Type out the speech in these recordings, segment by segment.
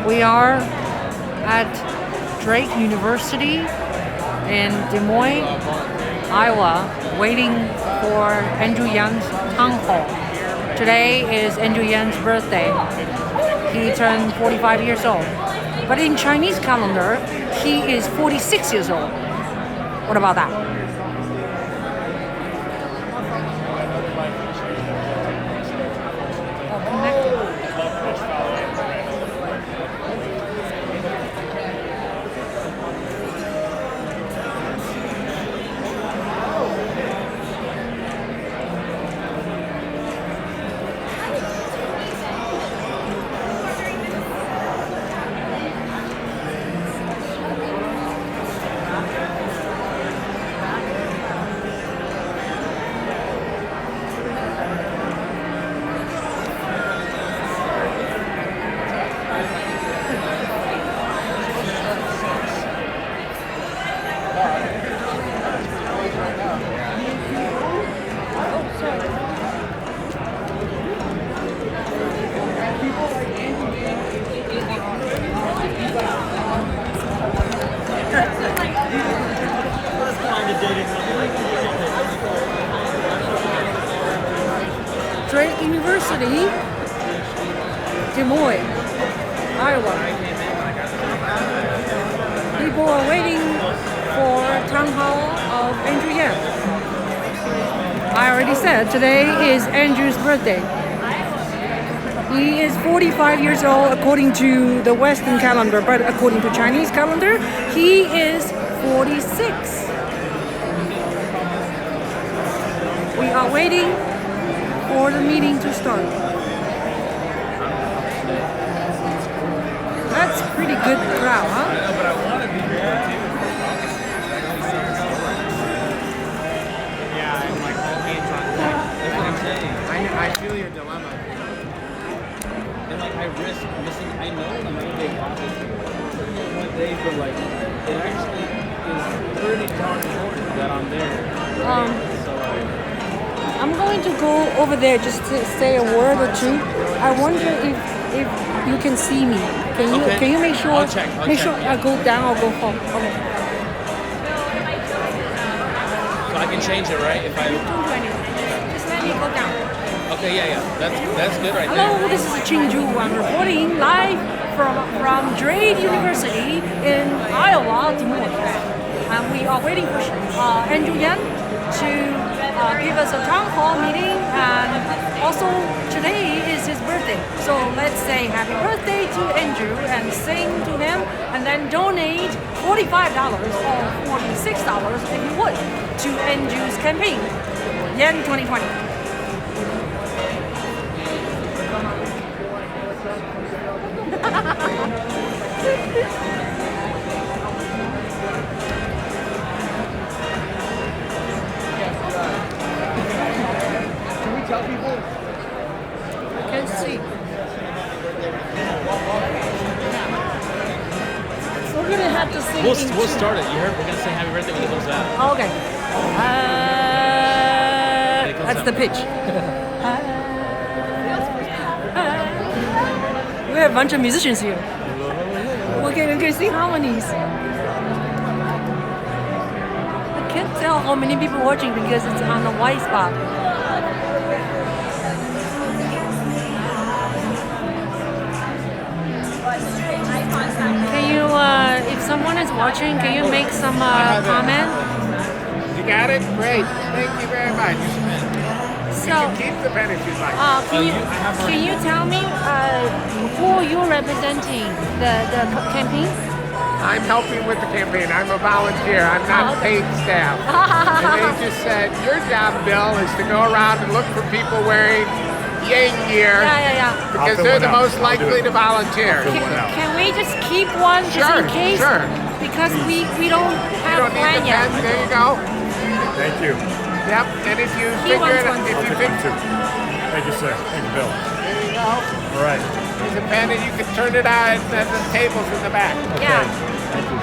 We are at Drake University in DesMoines, Iowa, waiting for Andrew Yang's town hall. Today is Andrew Yang's birthday. He turned 45 years old. But in Chinese calendar, he is 46 years old. What about that? Drake University, DesMoines, Iowa. People are waiting for town hall of Andrew Yang. I already said today is Andrew's birthday. He is 45 years old according to the Western calendar, but according to Chinese calendar, he is 46. We are waiting for the meeting to start. That's pretty good crowd, huh? But I want to be there too. Yeah, and like all hands on deck. That's what I'm saying. I feel your dilemma. And like I risk missing. I know I'm a big office one day, but like it actually is pretty darn important that I'm there. Right? So like. I'm going to go over there just to say a word or two. I wonder if you can see me. Can you make sure? I'll check. Sure I go down or go home. Okay. So I can change it, right? If I Don't do anything. Just let me go down. Okay, yeah. That's good right Hello, there. this is Ching Juhl. I'm reporting live from Drake University in Iowa, DesMoines. And we are waiting for Andrew Yang to give us a town hall meeting, and also today is his birthday. So let's say happy birthday to Andrew and sing to him, and then donate $45 or $46 if you would to Andrew's campaign, Yang 2020. Tell people. I can see. So we're gonna have to sing. We'll start it. You heard? We're gonna say happy birthday when it comes out. Okay. That's the pitch. We have a bunch of musicians here. We can sing harmonies. I can't tell how many people watching because it's on the white spot. Can you, if someone is watching, can you make some comment? You got it? Great. Thank you very much. So, you can keep the pen if you'd like. Can you tell me who you're representing the campaign? I'm helping with the campaign. I'm a volunteer. I'm not paid staff. And they just said, your job, Bill, is to go around and look for people wearing Yang gear. Yeah. Because they're the most likely to volunteer. Can we just keep one just in case? Sure. Because we don't have a plan yet. There you go. Thank you. Yep. And if you He figure wants it one. out, if I'll you take one too. Thank you, sir. Thank you, Bill. there you go. All right. There's a pen and you can turn it on at the tables in the back. Yeah. Thank you.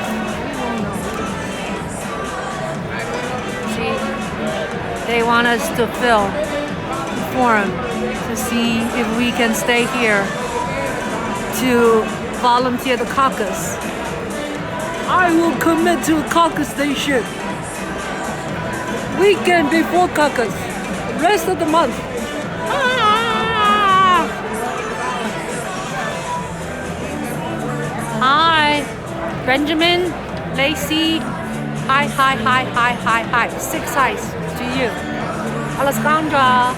See, they want us to fill the forum to see if we can stay here to volunteer the caucus. I will commit to caucus station. Weekend before caucus. Rest of the month. Hi, Benjamin, Lacey. Hi. 6 highs to you. Alexandra.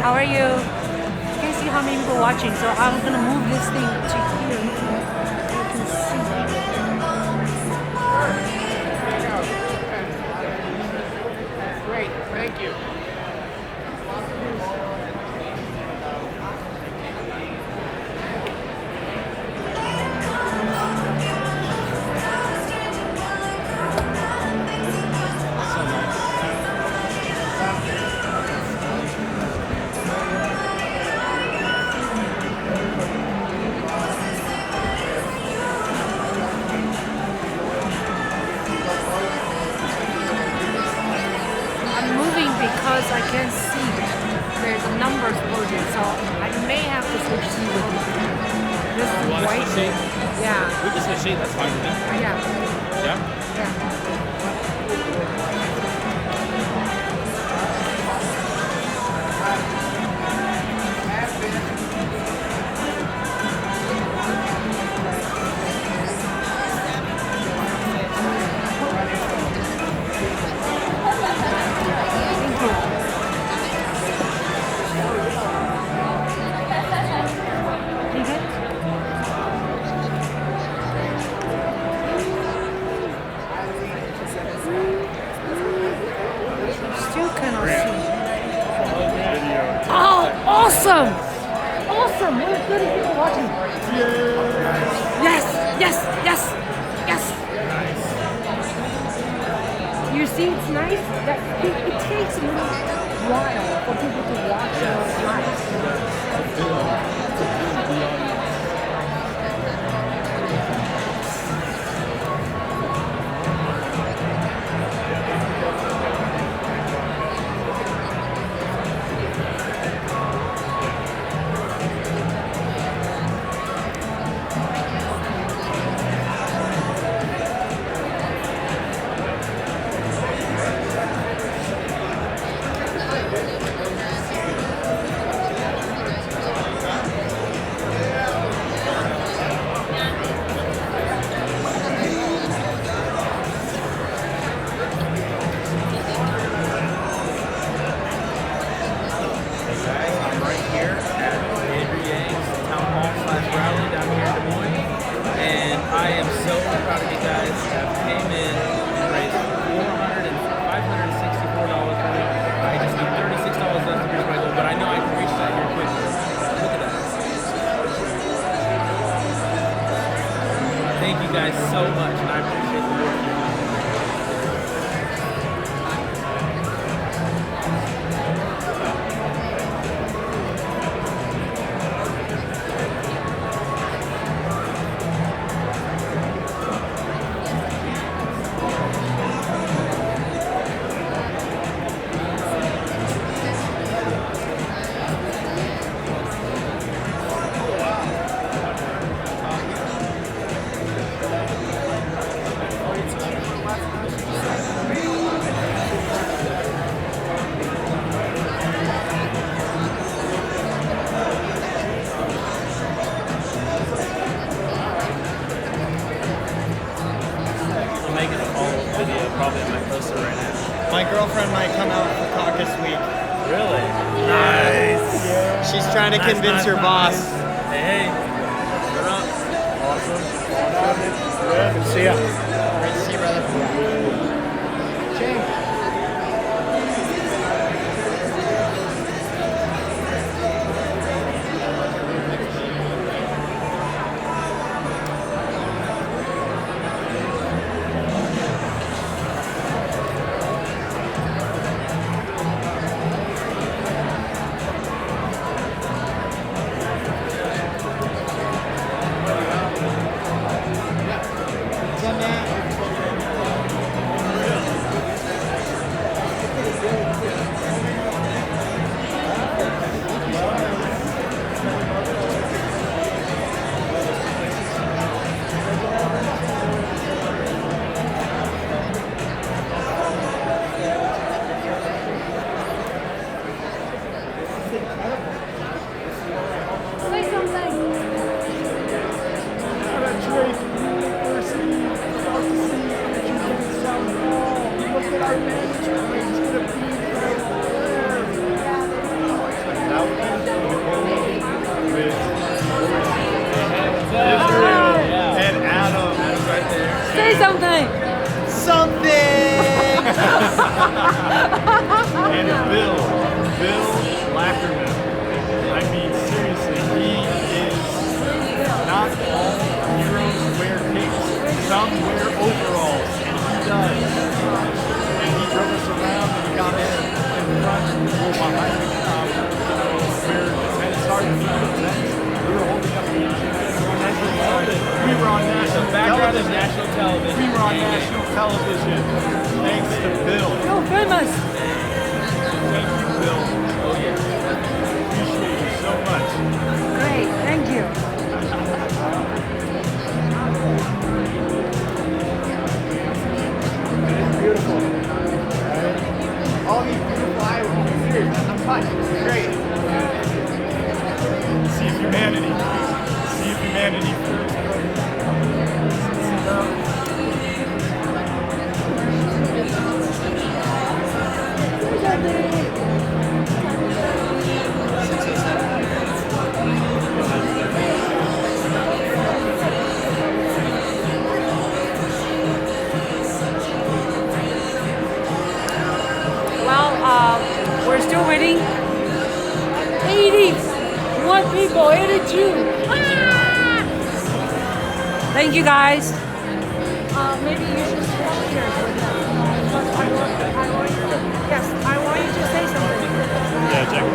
How are you? You can see how many people watching, so I'm gonna move this thing to here. You can see. Great, thank you. Because I can't see, there's a numbers project, so I may have to switch seat with you. This is You want white. to switch seat? Yeah. We can switch seat, that's fine with me. Yeah. Yeah? Still cannot see. Oh, awesome! Awesome! What 30 people watching. Yes! You see, it's nice that it takes a little while for people to watch your lives. Thank you guys so much, and I appreciate the work you're doing. I'm making a follow-up video, probably on my poster right now. My girlfriend might come out for caucus week. Really? Nice. She's trying to convince her boss. Hey, what up? Awesome. Good. See ya. Great to see you, brother. Ching. What's up, Matt? humanity. Sea of humanity. We're still waiting. 81 people, 82. Ah! Thank you guys. Maybe you should swap here. Yes, I want you to say something. Yeah, Jack.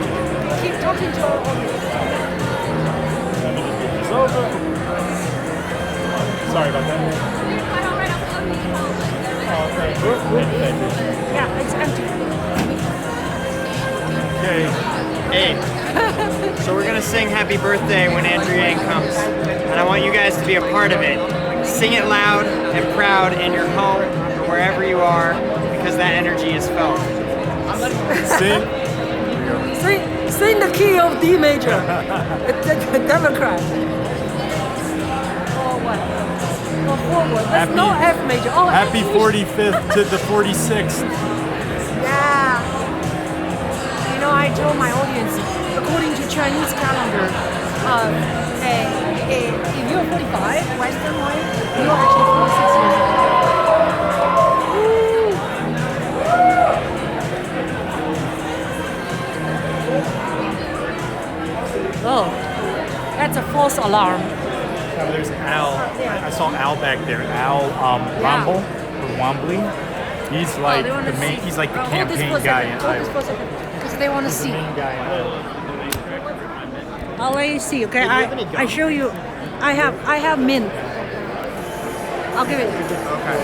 Keep talking to our audience. It's over. Sorry about that. Oh, thank you. Yeah, it's empty. Okay. Hey, so we're gonna sing Happy Birthday when Andrew Yang comes, and I want you guys to be a part of it. Sing it loud and proud in your home or wherever you are, because that energy is felt. Sing. Sing the key of D major. The Democrat. Or what? Or forward. There's no F major. Oh, Happy F 45th to the 46th. Yeah. You know, I told my audience, according to Chinese calendar, if you're 45, Western way, you're actually 46 years old. Oh, that's a false alarm. There's Al. I saw Al back there. Al Womble or Wombly. He's like the main. He's like the campaign guy in Iowa. Because they want to see. Main guy in Iowa. I'll let you see. Okay, I show you. I have mint. I'll give it. Okay.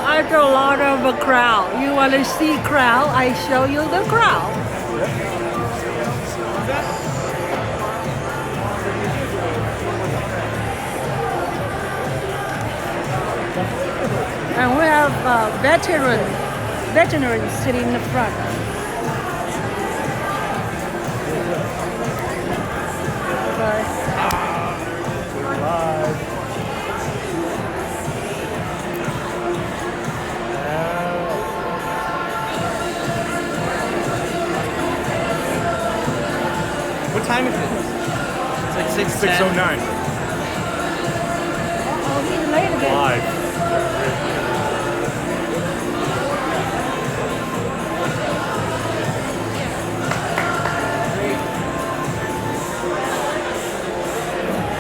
I got a lot of a crowd. You want to see crowd? I show you the crowd. And we have veterans sitting in the front. Okay. What time is it? It's like 6:09. Oh, he's late again. Live.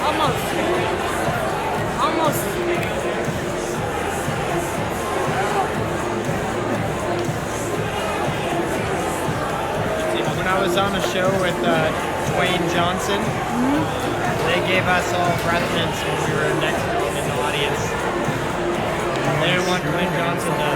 Almost. When I was on a show with Dwayne Johnson, they gave us all breath mints when we were next to him in the audience. They didn't want Dwayne Johnson to.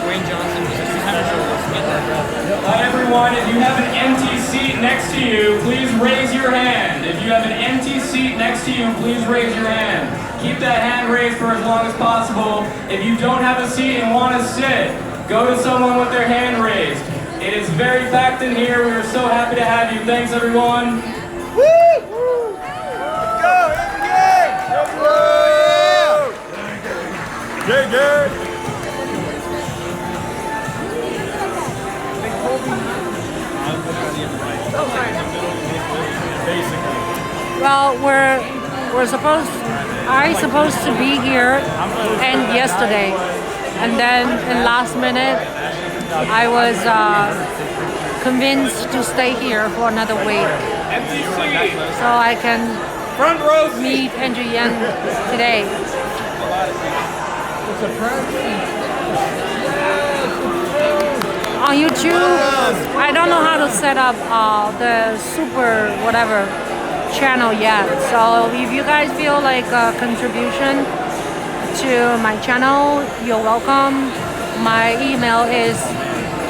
Dwayne Johnson was just having trouble with their breath. Everyone, if you have an empty seat next to you, please raise your hand. If you have an empty seat next to you, please raise your hand. Keep that hand raised for as long as possible. If you don't have a seat and want to sit, go to someone with their hand raised. It is very packed in here. We are so happy to have you. Thanks, everyone. Good. Basically. Well, I supposed to be here and yesterday, and then in last minute, I was convinced to stay here for another week, so I can meet Andrew Yang today. On YouTube, I don't know how to set up the super whatever channel yet. So if you guys feel like a contribution to my channel, you're welcome. My email is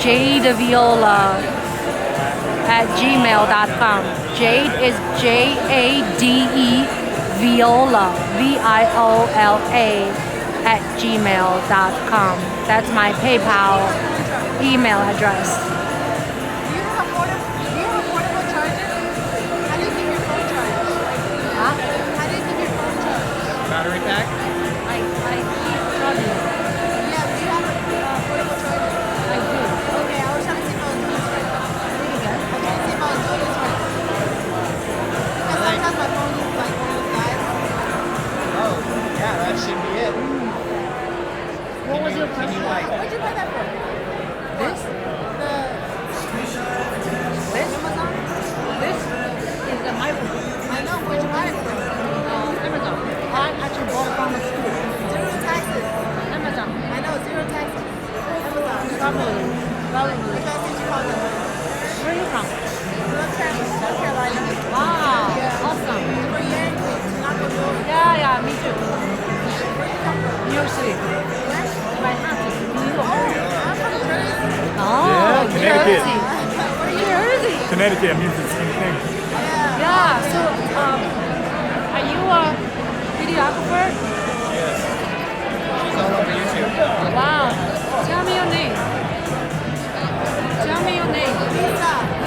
jadeviola@gmail.com. Jade is Jade Viola VIOLA @gmail.com. That's my PayPal email address. back? I keep charging. Yeah, do you have a portable charger? I do. Okay, I was trying to see if I was doing this right. I can't see if I was doing this right. Because sometimes my phone is like one of those guys. Oh, yeah, that should be it. What was your Can you question? like? Where'd you buy that from? This? This? Amazon? This is the microphone. I know, where'd you buy it from? Amazon. I actually bought it from the school. Zero taxes. Amazon. I know, zero taxes. Amazon. Probably. Which I think you call them. Where are you from? North Carolina. Wow. Yeah. Awesome. For Yankees, not for Georgia. Yeah, me too. Where you come from? New York City. Where? Manhattan, New York. I'm from Jersey. Oh, Connecticut. Jersey. Jersey. Connecticut, I'm using the same thing. Yeah. Yeah, so are you a videographer? Yes. She's all over YouTube. Wow. Tell me your name. Tell me your name.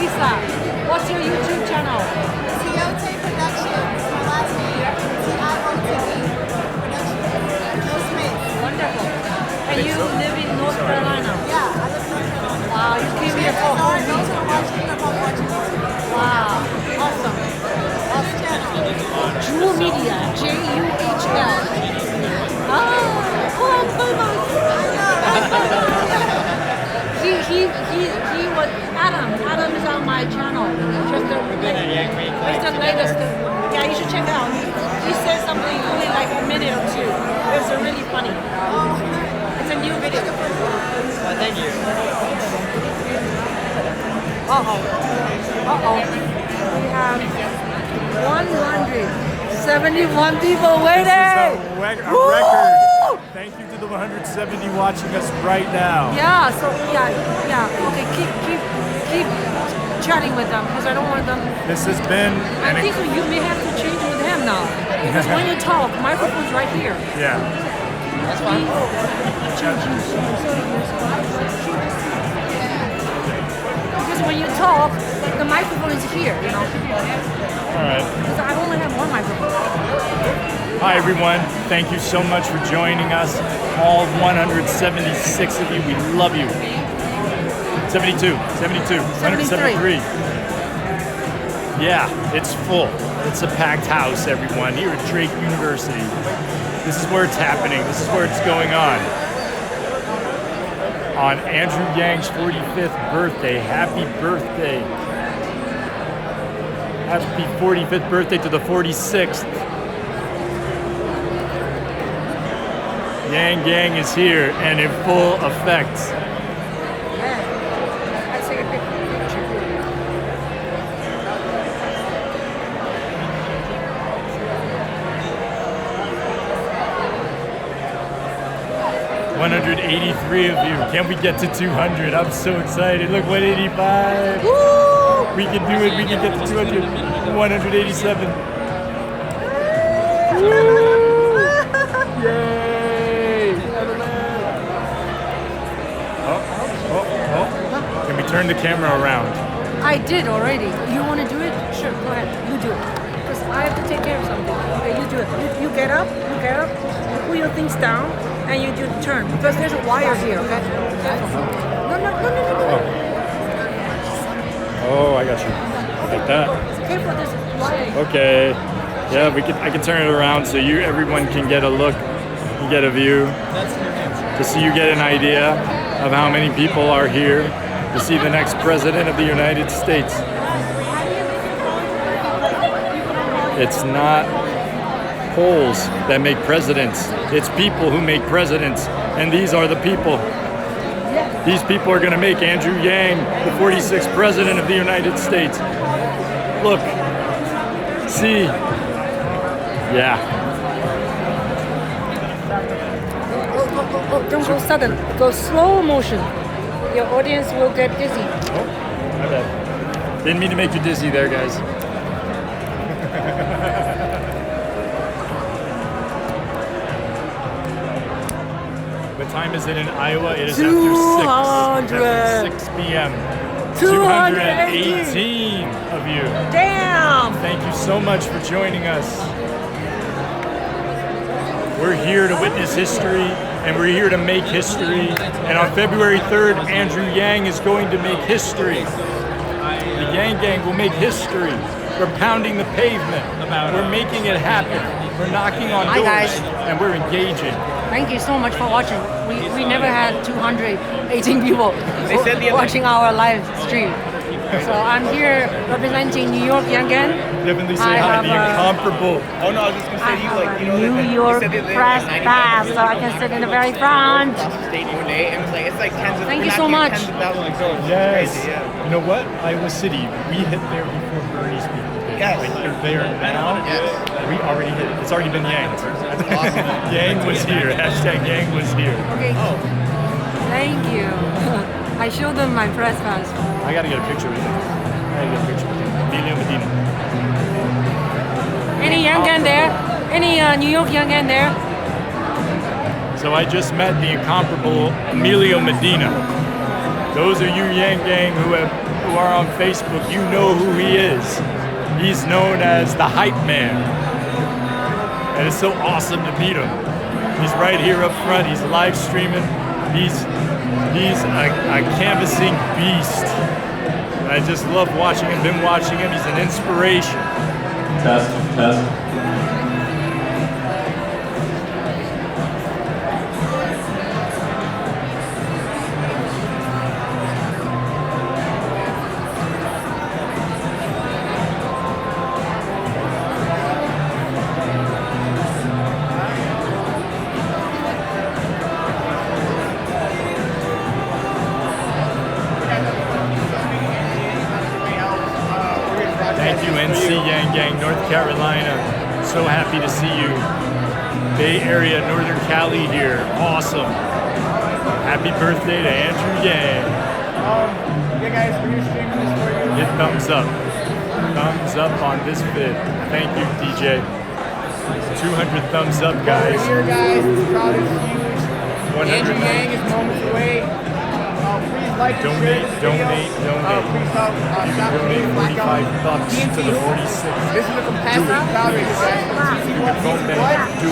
Lisa. What's your YouTube channel? Tiote Productions. My last name. Tiote Productions. DesMoines. Wonderful. And you live in North Carolina? Yeah, I live in North Carolina. Wow, you came here for Those home. who are watching are probably watching YouTube. Wow. Awesome. That's the channel. Juhl Media. Juhl. Oh, he was Adam. Adam is on my channel. Just the, it's the latest. Yeah, you should check it out. He said something only like a minute or two. It's really funny. It's a new video. Well, thank you. We have 171 people waiting. This is a record. Thank you to the 170 watching us right now. Yeah, so yeah. Okay, keep chatting with them because I don't want them. This has been I think you may have to change with him now because when you talk, microphone's right here. yeah. That's fine. Because when you talk, the microphone is here, you know. All right. Because I only have one microphone. Hi everyone. Thank you so much for joining us. All 176 of you. We love you. 72, 173. Yeah, it's full. It's a packed house, everyone, here at Drake University. This is where it's happening. This is where it's going on. On Andrew Yang's 45th birthday. Happy birthday. Happy 45th birthday to the 46th. Yang Gang is here and in full effect. Let's take a picture. 183 of you. Can we get to 200? I'm so excited. Look, 185. Woo! We can do it. We can get to 200. 187. Yay! Oh. Can we turn the camera around? I did already. You want to do it? Sure, go ahead. You do it. Because I have to take care of something. Okay, you do it. You get up, you put your things down, and you do the turn. Because there's a wire here, okay? No. Oh, I got you. Like that. Careful, there's a wire. Okay. Yeah, I can turn it around so everyone can get a look, can get a view, just so you get an idea of how many people are here to see the next president of the United States. It's not polls that make presidents. It's people who make presidents, and these are the people. These people are going to make Andrew Yang the 46th president of the United States. Look. See. Yeah. Oh, don't go sudden. Go slow motion. Your audience will get dizzy. Oh, my bad. Didn't mean to make you dizzy there, guys. What time is it in Iowa? It is after 6 p.m. 218 of you. Damn! Thank you so much for joining us. We're here to witness history, and we're here to make history. And on February 3rd, Andrew Yang is going to make history. The Yang Gang will make history. We're pounding the pavement. We're making it happen. We're knocking on Hi, doors, guys. and we're engaging. Thank you so much for watching. We never had 218 people watching our live stream. So I'm here representing New York Yang Gang. Definitely say I hi to the have, incomparable. Oh no, I was just gonna I say you have like you know New York press pass, so I can sit in the very front. stadium day and it's like tens of Thank you so much. tens of thousands of dollars. Yes. It's crazy, yeah. You know what? Iowa City, we hit there before Bernie's people did. Yes. Like they're there now. Yes. We already hit it. It's already been yanked. That's awesome. Yang was here. Hashtag Yang was here. Okay. Thank you. I showed them my press pass. I gotta get a picture with him. Emilio Medina. Any Yang Gang there? Any New York Yang Gang there? So I just met the incomparable Emilio Medina. Those of you Yang Gang who are on Facebook, you know who he is. He's known as the Hype Man. And it's so awesome to meet him. He's right here up front. He's live streaming. He's a canvassing beast. And I just love watching him. Been watching him. He's an inspiration. Test. Thank you, NC Yang Gang, North Carolina. So happy to see you. Bay Area, Northern Cali here. Awesome. Happy birthday to Andrew Yang. Yeah guys, we're streaming this for you. Hit thumbs up. Thumbs up on this vid. Thank you, DJ. 200 thumbs up, guys. We're here guys, this crowd is huge. 100 Andrew Yang is moments away. Please like and share this video. Donate. Please help You shop can me, donate Black $45 to the 46. This is a competitive crowd right here, guys.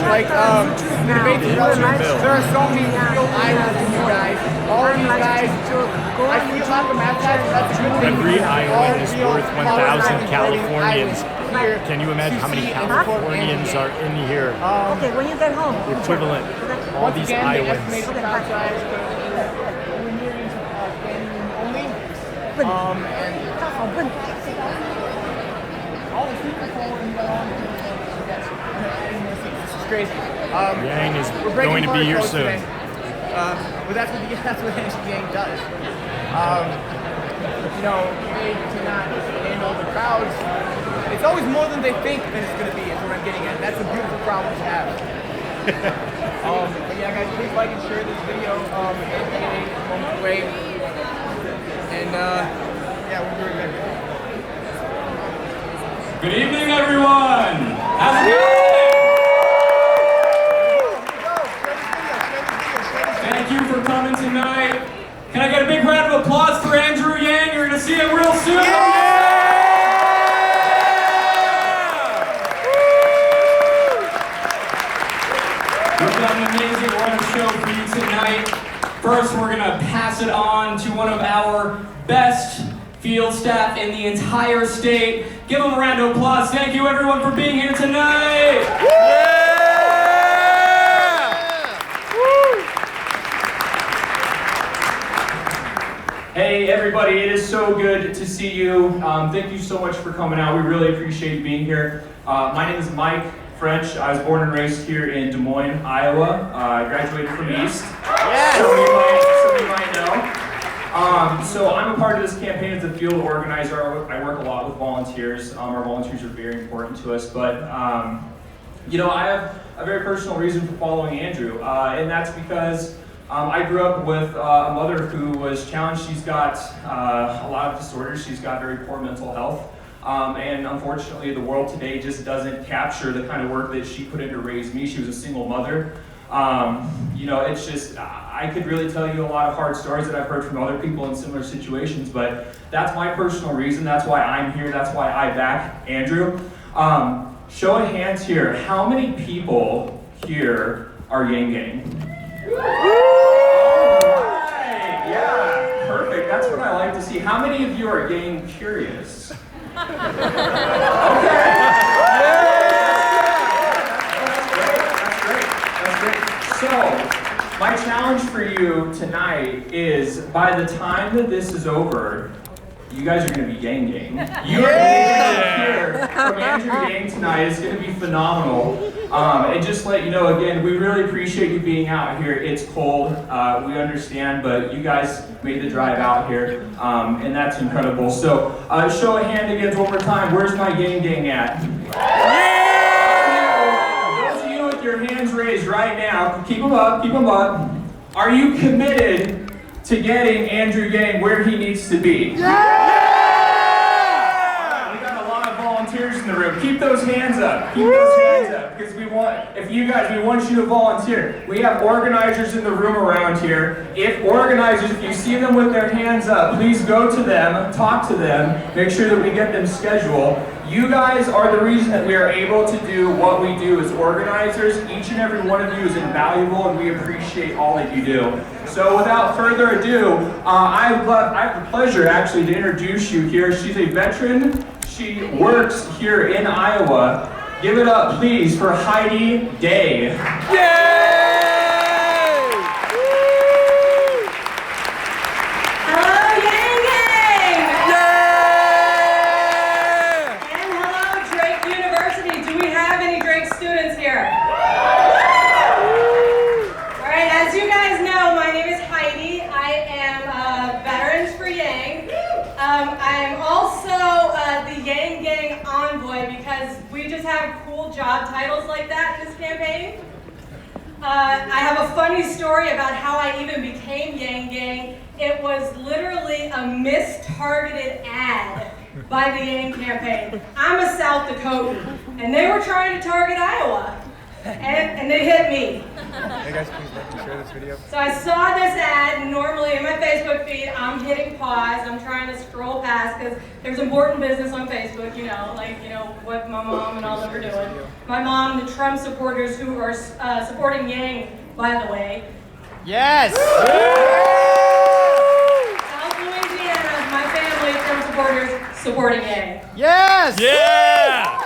Like, the debates are relevant. There are so many real idols in you guys. All of you guys, I see a lot of math guys, but that's a good thing. Every All Iowan is real worth 1,000 power-driving Californians. here Can you imagine how many to see and Californians support are in here? Okay, when you get home. Equivalent. All Once these again, they Iowans. estimate the crowd size to we're nearing standing room only. And all the people forward and on. This is crazy. Yang is We're breaking going to be here protocols soon. today. But that's what NC Gang does. You know, they cannot handle the crowds. It's always more than they think that it's going to be, is what I'm getting at. That's a beautiful problem to have. But yeah, guys, please like and share this video. And moments away. And yeah, we'll be right back. Good evening, everyone. How's it going? Thank you for coming tonight. Can I get a big round of applause for Andrew Yang? You're going to see him real soon. We've got an amazing run show for you tonight. First, we're going to pass it on to one of our best field staff in the entire state. Give them a round of applause. Thank you, everyone, for being here tonight. Hey everybody, it is so good to see you. Thank you so much for coming out. We really appreciate being here. My name is Mike French. I was born and raised here in Des Moines, Iowa. I graduated from East. Some of you might know. So I'm a part of this campaign as a field organizer. I work a lot with volunteers. Our volunteers are very important to us. But you know, I have a very personal reason for following Andrew, and that's because I grew up with a mother who was challenged. She's got a lot of disorders. She's got very poor mental health. And unfortunately, the world today just doesn't capture the kind of work that she put in to raise me. She was a single mother. You know, it's just, I could really tell you a lot of hard stories that I've heard from other people in similar situations, but that's my personal reason. That's why I'm here. That's why I back Andrew. Show of hands here. How many people here are Yang Gang? Alright, yeah, perfect. That's what I like to see. How many of you are Yang curious? Okay. That's great. So, my challenge for you tonight is by the time that this is over, you guys are going to be Yang Gang. You are going to hear from Andrew Yang tonight. It's going to be phenomenal. And just let you know, again, we really appreciate you being out here. It's cold, we understand, but you guys made the drive out here, and that's incredible. So, show of hand again one more time. Where's my Yang Gang at? Those of you with your hands raised right now, keep them up, keep them up. Are you committed to getting Andrew Yang where he needs to be? We got a lot of volunteers in the room. Keep those hands up. Keep those hands up. Because we want you to volunteer. We have organizers in the room around here. If you see them with their hands up, please go to them, talk to them, make sure that we get them scheduled. You guys are the reason that we are able to do what we do as organizers. Each and every one of you is invaluable, and we appreciate all that you do. So without further ado, I have the pleasure actually to introduce you here. She's a veteran. She works here in Iowa. Give it up, please, for Heidi Day. Hello, Yang Gang! And hello, Drake University. Do we have any Drake students here? All right, as you guys know, my name is Heidi. I am Veterans for Yang. I'm also the Yang Gang envoy because we just have cool job titles like that in this campaign. I have a funny story about how I even became Yang Gang. It was literally a mistargeted ad by the Yang campaign. I'm a South Dakotan, and they were trying to target Iowa, and they hit me. Hey guys, please like and share this video. So I saw this ad, and normally in my Facebook feed, I'm hitting pause, I'm trying to scroll past, because there's important business on Facebook, what my mom and all them are doing. My mom, the Trump supporters who are supporting Yang, by the way. Yes! South Louisiana, my family, Trump supporters supporting Yang. Yes! Yeah!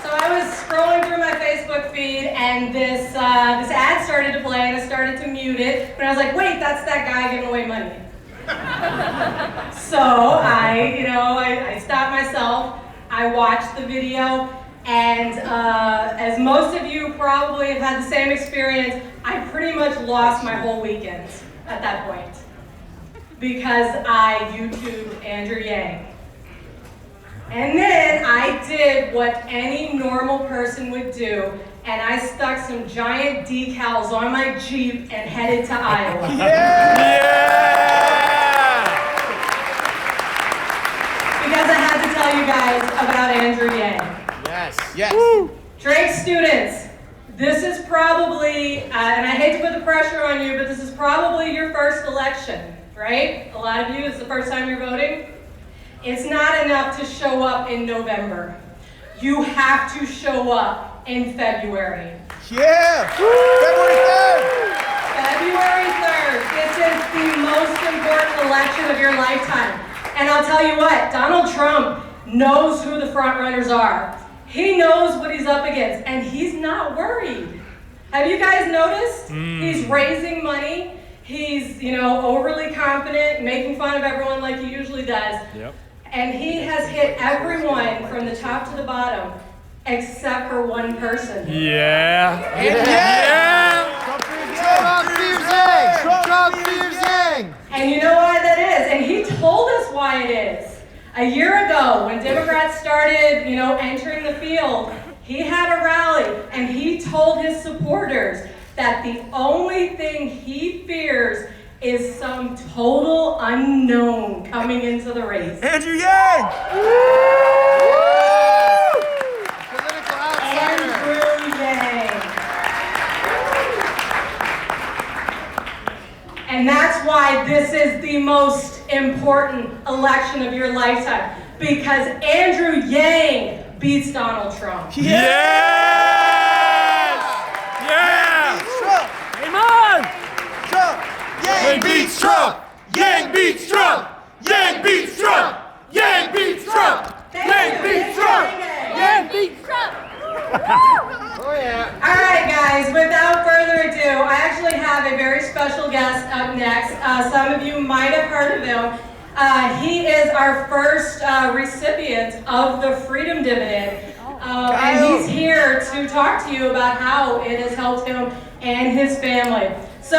So I was scrolling through my Facebook feed, and this ad started to play, and I started to mute it. But I was like, wait, that's that guy giving away money. So I stopped myself. I watched the video, and as most of you probably have had the same experience, I pretty much lost my whole weekend at that point because I YouTubed Andrew Yang. And then I did what any normal person would do, and I stuck some giant decals on my Jeep and headed to Iowa. Because I had to tell you guys about Andrew Yang. Yes. Yes. Drake students, this is probably, and I hate to put the pressure on you, but this is probably your first election, right? A lot of you, it's the first time you're voting. It's not enough to show up in November. You have to show up in February. Yeah! February 3rd! February 3rd. This is the most important election of your lifetime. And I'll tell you what, Donald Trump knows who the front runners are. He knows what he's up against, and he's not worried. Have you guys noticed? He's raising money. He's, overly confident, making fun of everyone like he usually does. Yep. And he has hit everyone from the top to the bottom, except for one person. Yeah. Trump fears Yang! And you know why that is? And he told us why it is. A year ago, when Democrats started, entering the field, he had a rally, and he told his supporters that the only thing he fears is some total unknown coming into the race. Andrew Yang! Political outsider. Andrew Yang. And that's why this is the most important election of your lifetime, because Andrew Yang beats Donald Trump. Yes! Yes! Yang beats Trump! Yang beats Trump! Yang beats Trump! Yang beats Trump! Yang beats Trump! Yang beats Trump! Oh yeah. All right, guys, without further ado, I actually have a very special guest up next. Some of you might have heard of him. He is our first recipient of the Freedom Dividend. And he's here to talk to you about how it has helped him and his family. So,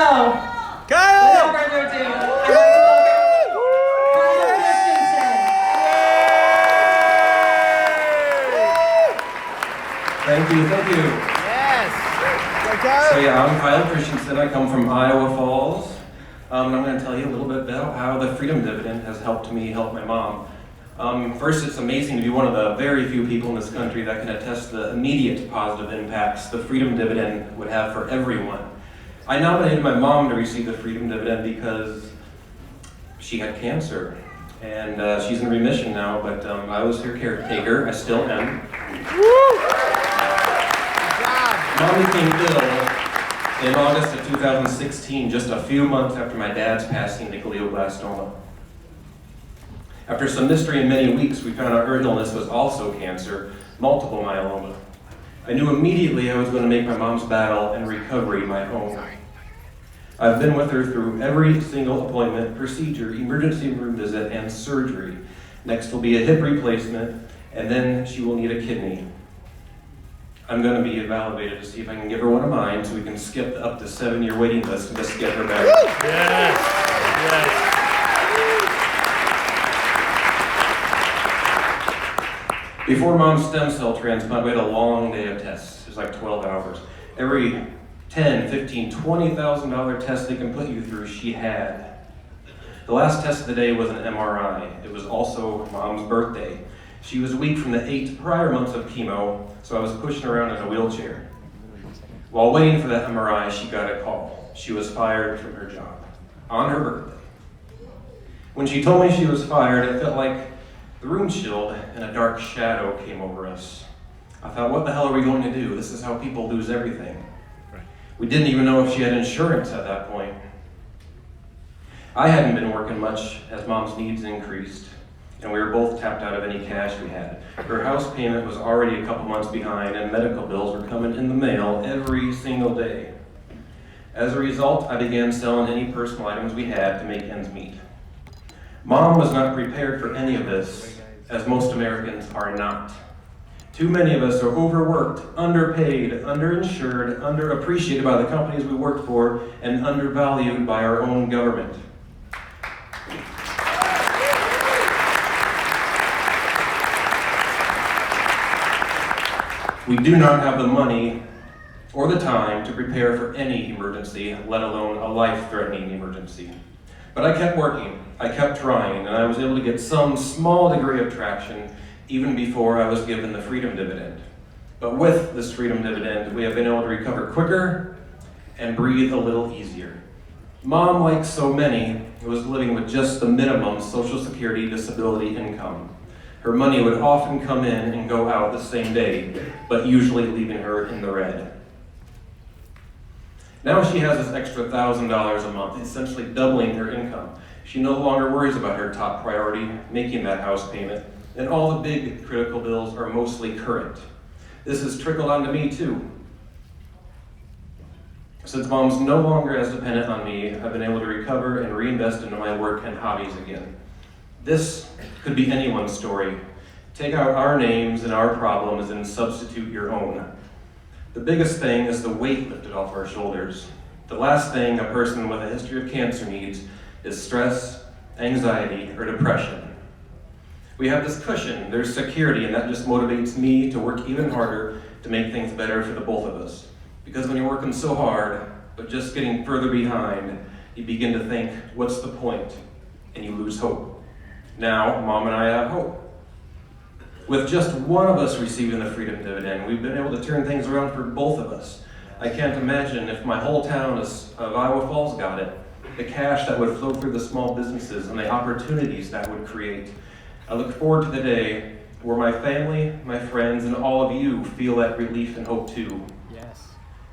without further ado, I'd like to welcome Kyle Christensen. Thank you, thank you. Yes. So yeah, I'm Kyle Christensen. I come from Iowa Falls. And I'm going to tell you a little bit about how the Freedom Dividend has helped me help my mom. First, it's amazing to be one of the very few people in this country that can attest to the immediate positive impacts the Freedom Dividend would have for everyone. I nominated my mom to receive the Freedom Dividend because she had cancer. And she's in remission now, but I was her caretaker. I still am. Mom became ill in August of 2016, just a few months after my dad's passing to glioblastoma. After some mystery and many weeks, we found out her illness was also cancer, multiple myeloma. I knew immediately I was going to make my mom's battle and recovery my own. I've been with her through every single appointment, procedure, emergency room visit, and surgery. Next will be a hip replacement, and then she will need a kidney. I'm going to be evaluated to see if I can give her one of mine so we can skip up the 7-year waiting list and just get her back. Yes. Before Mom's stem cell transplant, we had a long day of tests. It was like 12 hours. Every $10,000, $15,000, $20,000 test they can put you through, she had. The last test of the day was an MRI. It was also Mom's birthday. She was weak from the 8 prior months of chemo, so I was pushing her around in a wheelchair. While waiting for that MRI, she got a call. She was fired from her job on her birthday. When she told me she was fired, it felt like the room chilled and a dark shadow came over us. I thought, what the hell are we going to do? This is how people lose everything. We didn't even know if she had insurance at that point. I hadn't been working much as Mom's needs increased, and we were both tapped out of any cash we had. Her house payment was already a couple months behind, and medical bills were coming in the mail every single day. As a result, I began selling any personal items we had to make ends meet. Mom was not prepared for any of this, as most Americans are not. Too many of us are overworked, underpaid, underinsured, underappreciated by the companies we work for, and undervalued by our own government. We do not have the money or the time to prepare for any emergency, let alone a life-threatening emergency. But I kept working, I kept trying, and I was able to get some small degree of traction even before I was given the Freedom Dividend. But with this Freedom Dividend, we have been able to recover quicker and breathe a little easier. Mom, like so many, was living with just the minimum Social Security disability income. Her money would often come in and go out the same day, but usually leaving her in the red. Now she has this extra $1,000 a month, essentially doubling her income. She no longer worries about her top priority, making that house payment, and all the big critical bills are mostly current. This has trickled onto me too. Since Mom's no longer as dependent on me, I've been able to recover and reinvest into my work and hobbies again. This could be anyone's story. Take out our names and our problems and substitute your own. The biggest thing is the weight lifted off our shoulders. The last thing a person with a history of cancer needs is stress, anxiety, or depression. We have this cushion, there's security, and that just motivates me to work even harder to make things better for the both of us. Because when you're working so hard, but just getting further behind, you begin to think, what's the point? And you lose hope. Now, Mom and I have hope. With just one of us receiving the Freedom Dividend, we've been able to turn things around for both of us. I can't imagine if my whole town of Iowa Falls got it, the cash that would flow through the small businesses and the opportunities that would create. I look forward to the day where my family, my friends, and all of you feel that relief and hope too. Yes.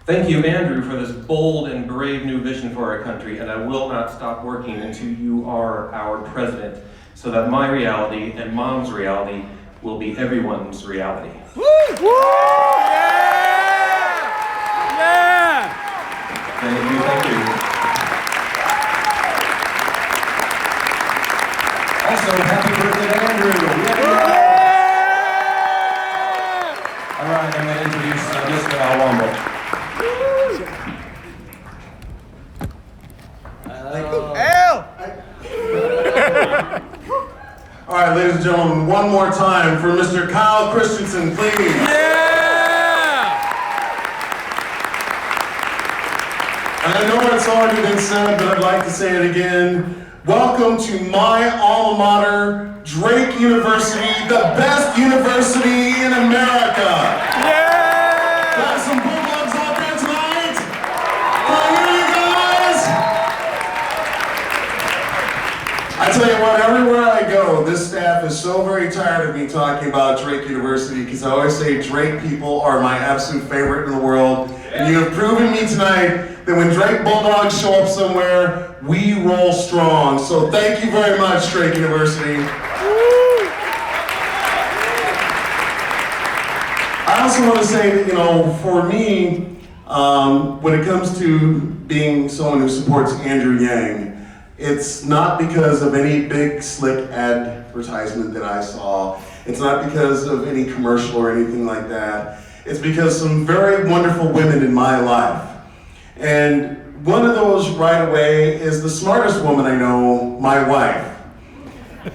Thank you, Andrew, for this bold and brave new vision for our country, and I will not stop working until you are our president, so that my reality and Mom's reality will be everyone's reality. Woo! Woo! Yeah! Yeah! Thank you, thank you. Also, happy birthday to Andrew! Yeah! All right, I'm going to introduce Mr. Alwambo. All right, ladies and gentlemen, one more time for Mr. Kyle Christensen, please. Yeah! And I know it's already been said, but I'd like to say it again. Welcome to my alma mater, Drake University, the best university in America. Yeah! Got some Bulldogs out there tonight? Can I hear you guys? I tell you what, everywhere I go, this staff is so very tired of me talking about Drake University because I always say Drake people are my absolute favorite in the world. And you have proven me tonight that when Drake Bulldogs show up somewhere, we roll strong. So thank you very much, Drake University. I also want to say that, for me, when it comes to being someone who supports Andrew Yang, it's not because of any big slick advertisement that I saw. It's not because of any commercial or anything like that. It's because some very wonderful women in my life. And one of those right away is the smartest woman I know, my wife.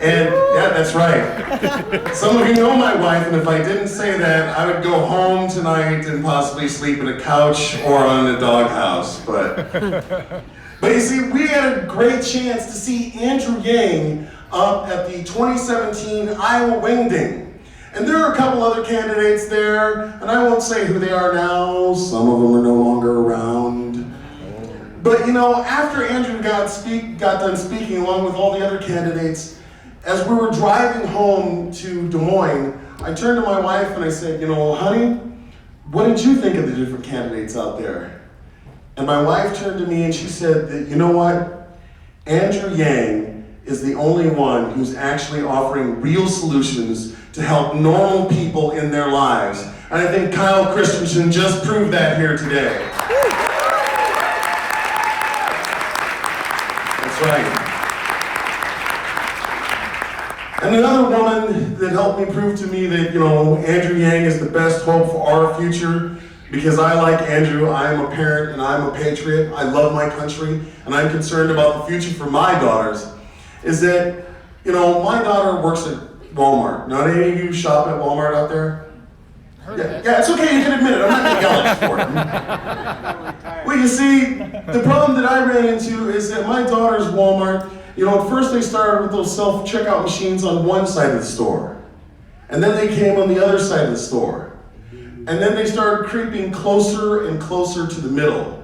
And yeah, that's right. Some of you know my wife, and if I didn't say that, I would go home tonight and possibly sleep in a couch or on a doghouse. But you see, we had a great chance to see Andrew Yang up at the 2017 Iowa Wingding. And there are a couple other candidates there, and I won't say who they are now. Some of them are no longer around. But after Andrew got done speaking along with all the other candidates, as we were driving home to Des Moines, I turned to my wife and I said, honey, what did you think of the different candidates out there? And my wife turned to me and she said that, you know what? Andrew Yang is the only one who's actually offering real solutions to help normal people in their lives. And I think Kyle Christensen just proved that here today. That's right. And another woman that helped me prove to me that, Andrew Yang is the best hope for our future, because I, like Andrew, I am a parent and I'm a patriot. I love my country, and I'm concerned about the future for my daughters, is that, my daughter works at Walmart. Now, any of you shop at Walmart out there? Yeah, it's okay, you can admit it. I'm not gonna yell at you for it. Well, you see, the problem that I ran into is that my daughter's Walmart, at first they started with those self-checkout machines on one side of the store. And then they came on the other side of the store. And then they started creeping closer and closer to the middle.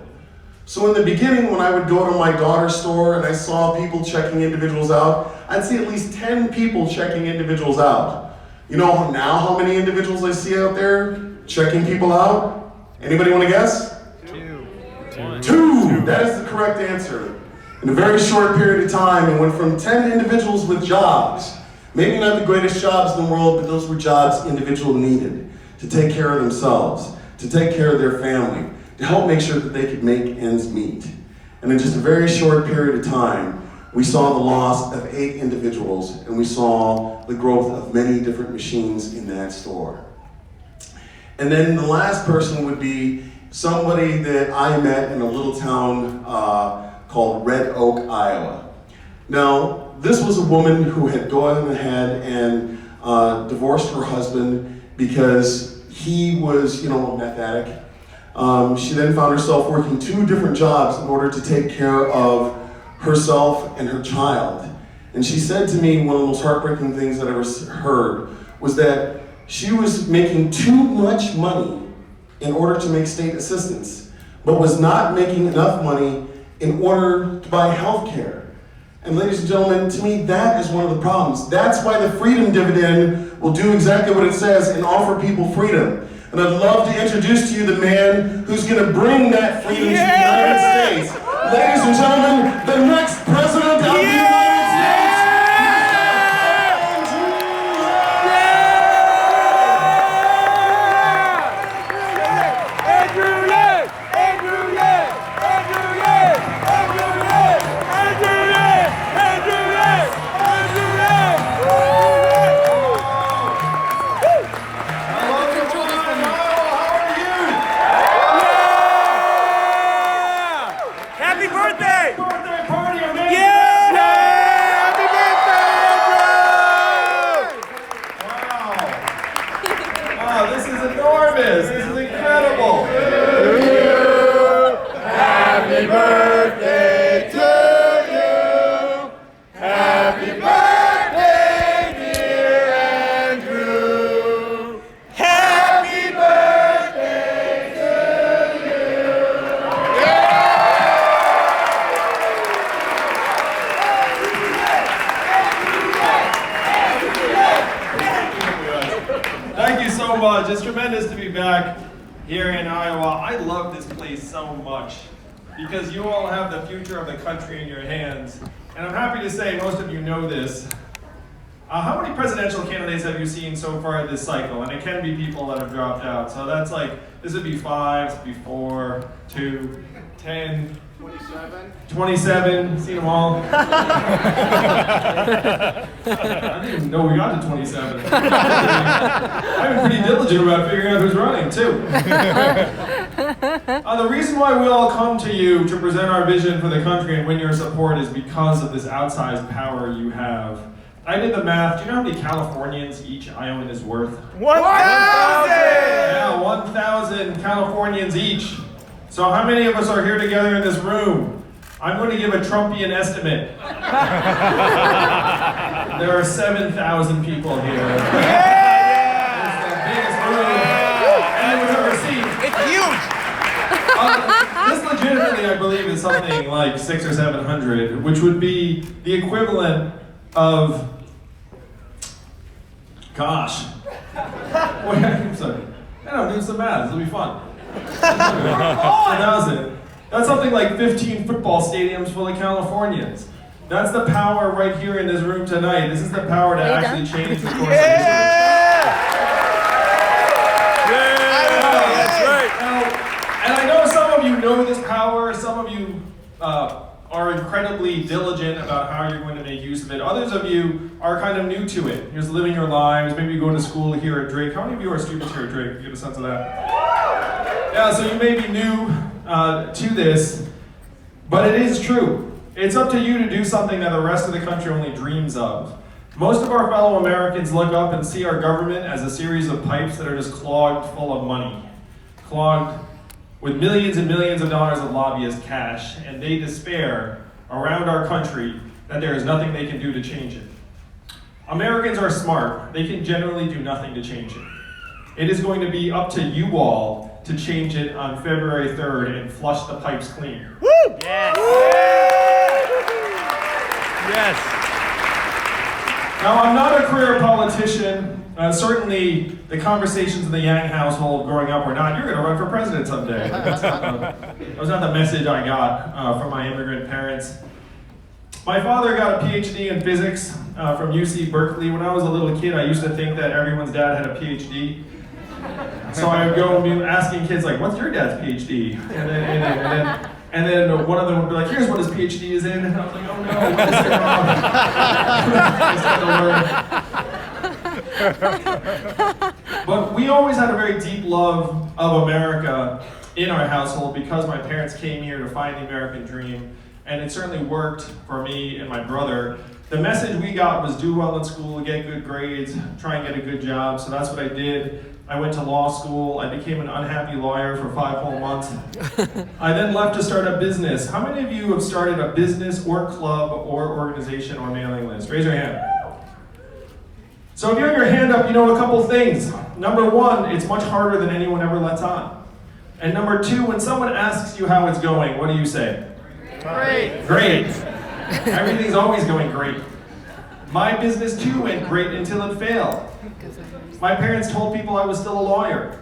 So in the beginning, when I would go to my daughter's store and I saw people checking individuals out, I'd see at least 10 people checking individuals out. You know now how many individuals I see out there checking people out? Anybody want to guess? Two. That is the correct answer. In a very short period of time, it went from 10 individuals with jobs, maybe not the greatest jobs in the world, but those were jobs individuals needed to take care of themselves, to take care of their family, to help make sure that they could make ends meet. And in just a very short period of time, we saw the loss of 8 individuals, and we saw the growth of many different machines in that store. And then the last person would be somebody that I met in a little town called Red Oak, Iowa. Now, this was a woman who had gone ahead and divorced her husband because he was, a meth addict. She then found herself working 2 different jobs in order to take care of herself and her child. And she said to me, one of the most heartbreaking things that I ever heard was that she was making too much money in order to make state assistance, but was not making enough money in order to buy health care. And ladies and gentlemen, to me, that is one of the problems. That's why the freedom dividend will do exactly what it says and offer people freedom. And I'd love to introduce to you the man who's going to bring that freedom to the United States. Ladies and gentlemen, the next president of the United States. It's tremendous to be back here in Iowa. I love this place so much because you all have the future of the country in your hands. And I'm happy to say most of you know this. How many presidential candidates have you seen so far this cycle? And it can be people that have dropped out. So that's like, this would be 5, this would be 4, 2, 10, 27, seen them all. I didn't even know we got to 27. I've been pretty diligent about figuring out who's running, too. The reason why we all come to you to present our vision for the country and win your support is because of this outsized power you have. I did the math. Do you know how many Californians each Iowan is worth? 1,000! Yeah, 1,000 Californians each. So how many of us are here together in this room? I'm going to give a Trumpian estimate. There are 7,000 people here. Yeah! It's the biggest room anyone's ever seen. It's huge! This legitimately, I believe, is something like 600 or 700, which would be the equivalent of, gosh. Wait, I'm sorry. I'm doing some math. This will be fun. 1,000. That's something like 15 football stadiums full of Californians. That's the power right here in this room tonight. This is the power to actually change the course of history. That's right. And I know some of you know this power. Some of you are incredibly diligent about how you're going to make use of it. Others of you are kind of new to it. You're just living your lives. Maybe you go to school here at Drake. How many of you are students here at Drake? You get a sense of that? Yeah, so you may be new to this, but it is true. It's up to you to do something that the rest of the country only dreams of. Most of our fellow Americans look up and see our government as a series of pipes that are just clogged full of money. Clogged with millions and millions of dollars of lobbyist cash, and they despair around our country that there is nothing they can do to change it. Americans are smart. They can generally do nothing to change it. It is going to be up to you all to change it on February 3rd and flush the pipes clean. Woo! Yes! Yes! Now, I'm not a career politician. Certainly, the conversations in the Yang household growing up were not, you're going to run for president someday. That was not the message I got from my immigrant parents. My father got a PhD in physics from UC Berkeley. When I was a little kid, I used to think that everyone's dad had a PhD. So I would go and be asking kids, like, what's your dad's PhD? And then one of them would be like, here's what his PhD is in. And I was like, oh no, what is it wrong? But we always had a very deep love of America in our household because my parents came here to find the American dream. And it certainly worked for me and my brother. The message we got was do well in school, get good grades, try and get a good job. So that's what I did. I went to law school. I became an unhappy lawyer for 5 whole months. I then left to start a business. How many of you have started a business or club or organization or mailing list? Raise your hand. So if you have your hand up, you know a couple things. Number one, it's much harder than anyone ever lets on. And number two, when someone asks you how it's going, what do you say? Great. Great. Everything's always going great. My business too went great until it failed. My parents told people I was still a lawyer.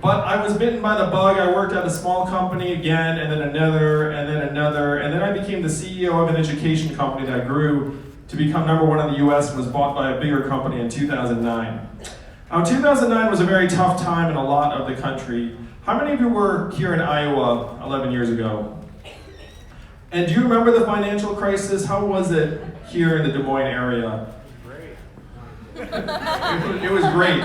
But I was bitten by the bug. I worked at a small company again, and then another, and then another, and then I became the CEO of an education company that grew to become #1 in the US and was bought by a bigger company in 2009. Now, 2009 was a very tough time in a lot of the country. How many of you were here in Iowa 11 years ago? And do you remember the financial crisis? How was it here in the Des Moines area? Great. It was great.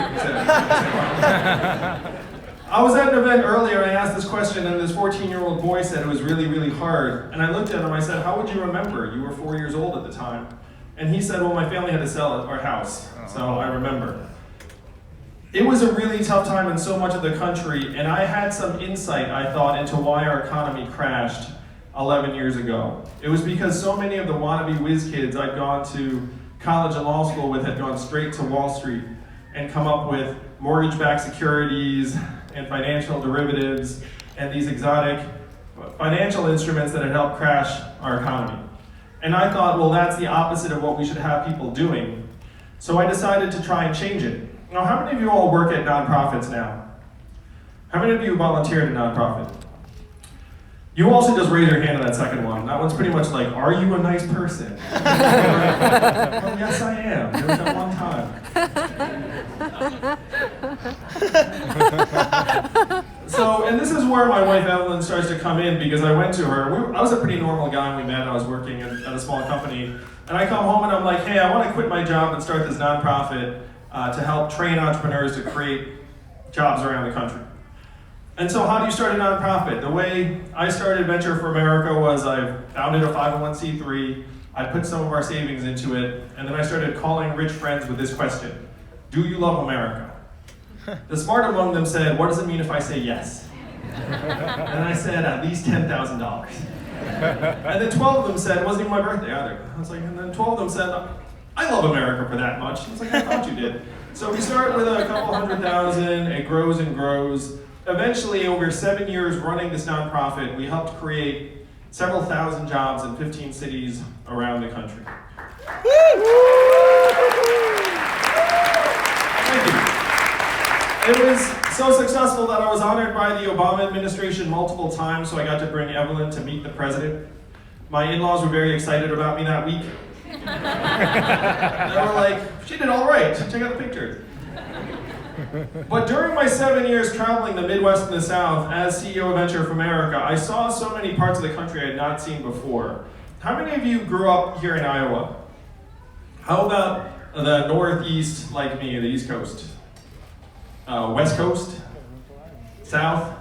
I was at an event earlier and I asked this question and this 14-year-old boy said it was really, really hard. And I looked at him, I said, how would you remember? You were 4 years old at the time. And he said, well, my family had to sell our house, so I remember. It was a really tough time in so much of the country, and I had some insight, I thought, into why our economy crashed 11 years ago. It was because so many of the wannabe whiz kids I'd gone to college and law school with had gone straight to Wall Street and come up with mortgage-backed securities and financial derivatives and these exotic financial instruments that had helped crash our economy. And I thought, well, that's the opposite of what we should have people doing. So I decided to try and change it. Now, how many of you all work at nonprofits now? How many of you volunteer at a nonprofit? You all should just raise your hand on that second one. That one's pretty much like, are you a nice person? Well, yes, I am. There was that one time. So, and this is where my wife Evelyn starts to come in because I went to her. I was a pretty normal guy when we met. I was working at a small company. And I come home and I'm like, hey, I want to quit my job and start this nonprofit to help train entrepreneurs to create jobs around the country. And so how do you start a nonprofit? The way I started Venture for America was I founded a 501c3, I put some of our savings into it, and then I started calling rich friends with this question: do you love America? The smart among them said, what does it mean if I say yes? And I said, at least $10,000. And then 12 of them said, it wasn't even my birthday either. I was like, and then 12 of them said, I love America for that much. I was like, I thought you did. So we start with a couple 100,000, it grows and grows. Eventually, over 7 years running this nonprofit, we helped create several thousand jobs in 15 cities around the country. Thank you. It was so successful that I was honored by the Obama administration multiple times, so I got to bring Evelyn to meet the president. My in-laws were very excited about me that week. They were like, she did all right, check out the pictures. But during my 7 years traveling the Midwest and the South as CEO of Venture for America, I saw so many parts of the country I had not seen before. How many of you grew up here in Iowa? How about the Northeast, like me, the East Coast? West Coast? South?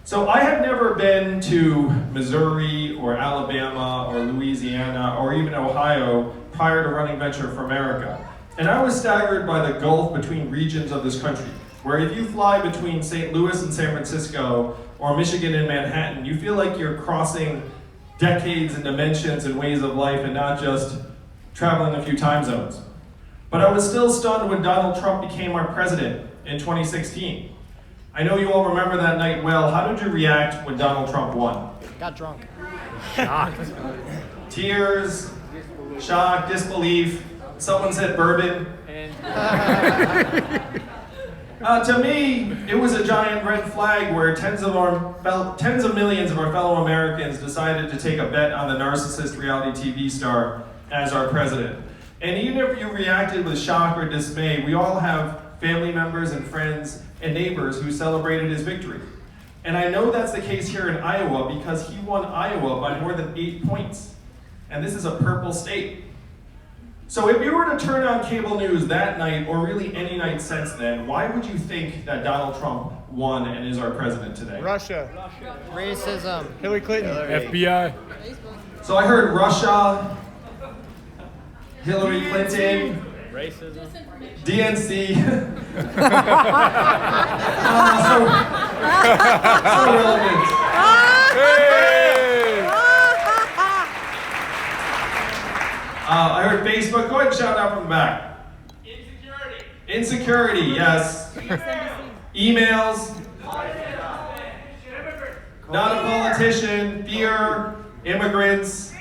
So I had never been to Missouri or Alabama or Louisiana or even Ohio prior to running Venture for America. And I was staggered by the gulf between regions of this country, where if you fly between St. Louis and San Francisco or Michigan and Manhattan, you feel like you're crossing decades and dimensions and ways of life and not just traveling a few time zones. But I was still stunned when Donald Trump became our president in 2016. I know you all remember that night well. How did you react when Donald Trump won? Got drunk. Shocked. Tears, shock, disbelief. Someone said bourbon. To me, it was a giant red flag where tens of millions of our fellow Americans decided to take a bet on the narcissist reality TV star as our president. And even if you reacted with shock or dismay, we all have family members and friends and neighbors who celebrated his victory. And I know that's the case here in Iowa because he won Iowa by more than 8 points. And this is a purple state. So if you were to turn on cable news that night, or really any night since then, why would you think that Donald Trump won and is our president today? Russia. Racism. Hillary Clinton. FBI. So I heard Russia, Hillary Clinton, Racism. DNC. So relevant. I heard Facebook. Go ahead and shout out from the back. Insecurity. Insecurity, yes. Emails. Not a politician. Fear. Immigrants.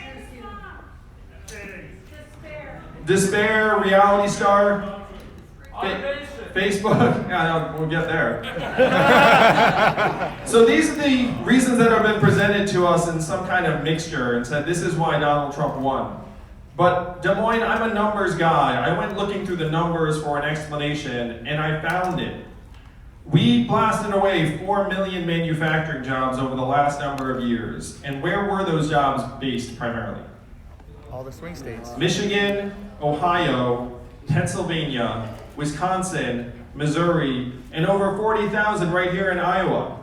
Despair, reality star, Facebook. Yeah, we'll get there. So these are the reasons that have been presented to us in some kind of mixture and said this is why Donald Trump won. But Des Moines, I'm a numbers guy. I went looking through the numbers for an explanation and I found it. We blasted away 4 million manufacturing jobs over the last number of years. And where were those jobs based primarily? All the swing states. Michigan, Ohio, Pennsylvania, Wisconsin, Missouri, and over 40,000 right here in Iowa.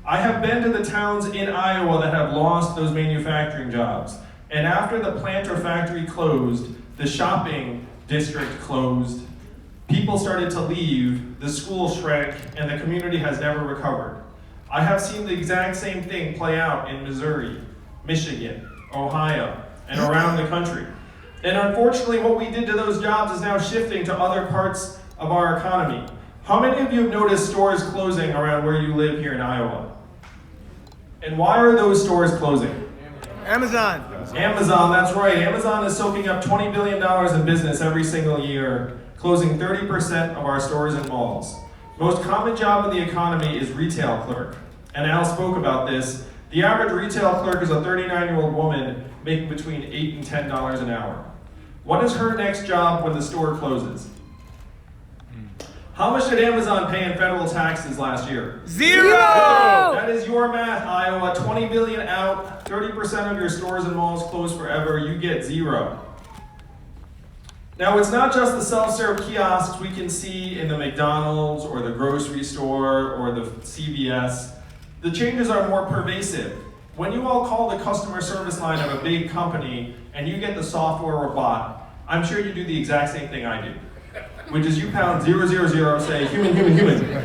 I have been to the towns in Iowa that have lost those manufacturing jobs. And after the plant or factory closed, the shopping district closed, people started to leave, the school shrank, and the community has never recovered. I have seen the exact same thing play out in Missouri, Michigan, Ohio, and around the country. And unfortunately, what we did to those jobs is now shifting to other parts of our economy. How many of you have noticed stores closing around where you live here in Iowa? And why are those stores closing? Amazon. Amazon, that's right. Amazon is soaking up $20 billion in business every single year, closing 30% of our stores and malls. Most common job in the economy is retail clerk. And Al spoke about this. The average retail clerk is a 39-year-old woman making between $8 and $10 an hour. What is her next job when the store closes? How much did Amazon pay in federal taxes last year? 0! That is your math, Iowa. 20 billion out, 30% of your stores and malls closed forever, you get 0. Now, it's not just the self-serve kiosks we can see in the McDonald's or the grocery store or the CVS. The changes are more pervasive. When you all call the customer service line of a big company and you get the software or bot, I'm sure you do the exact same thing I do, which is you pound 000, say human,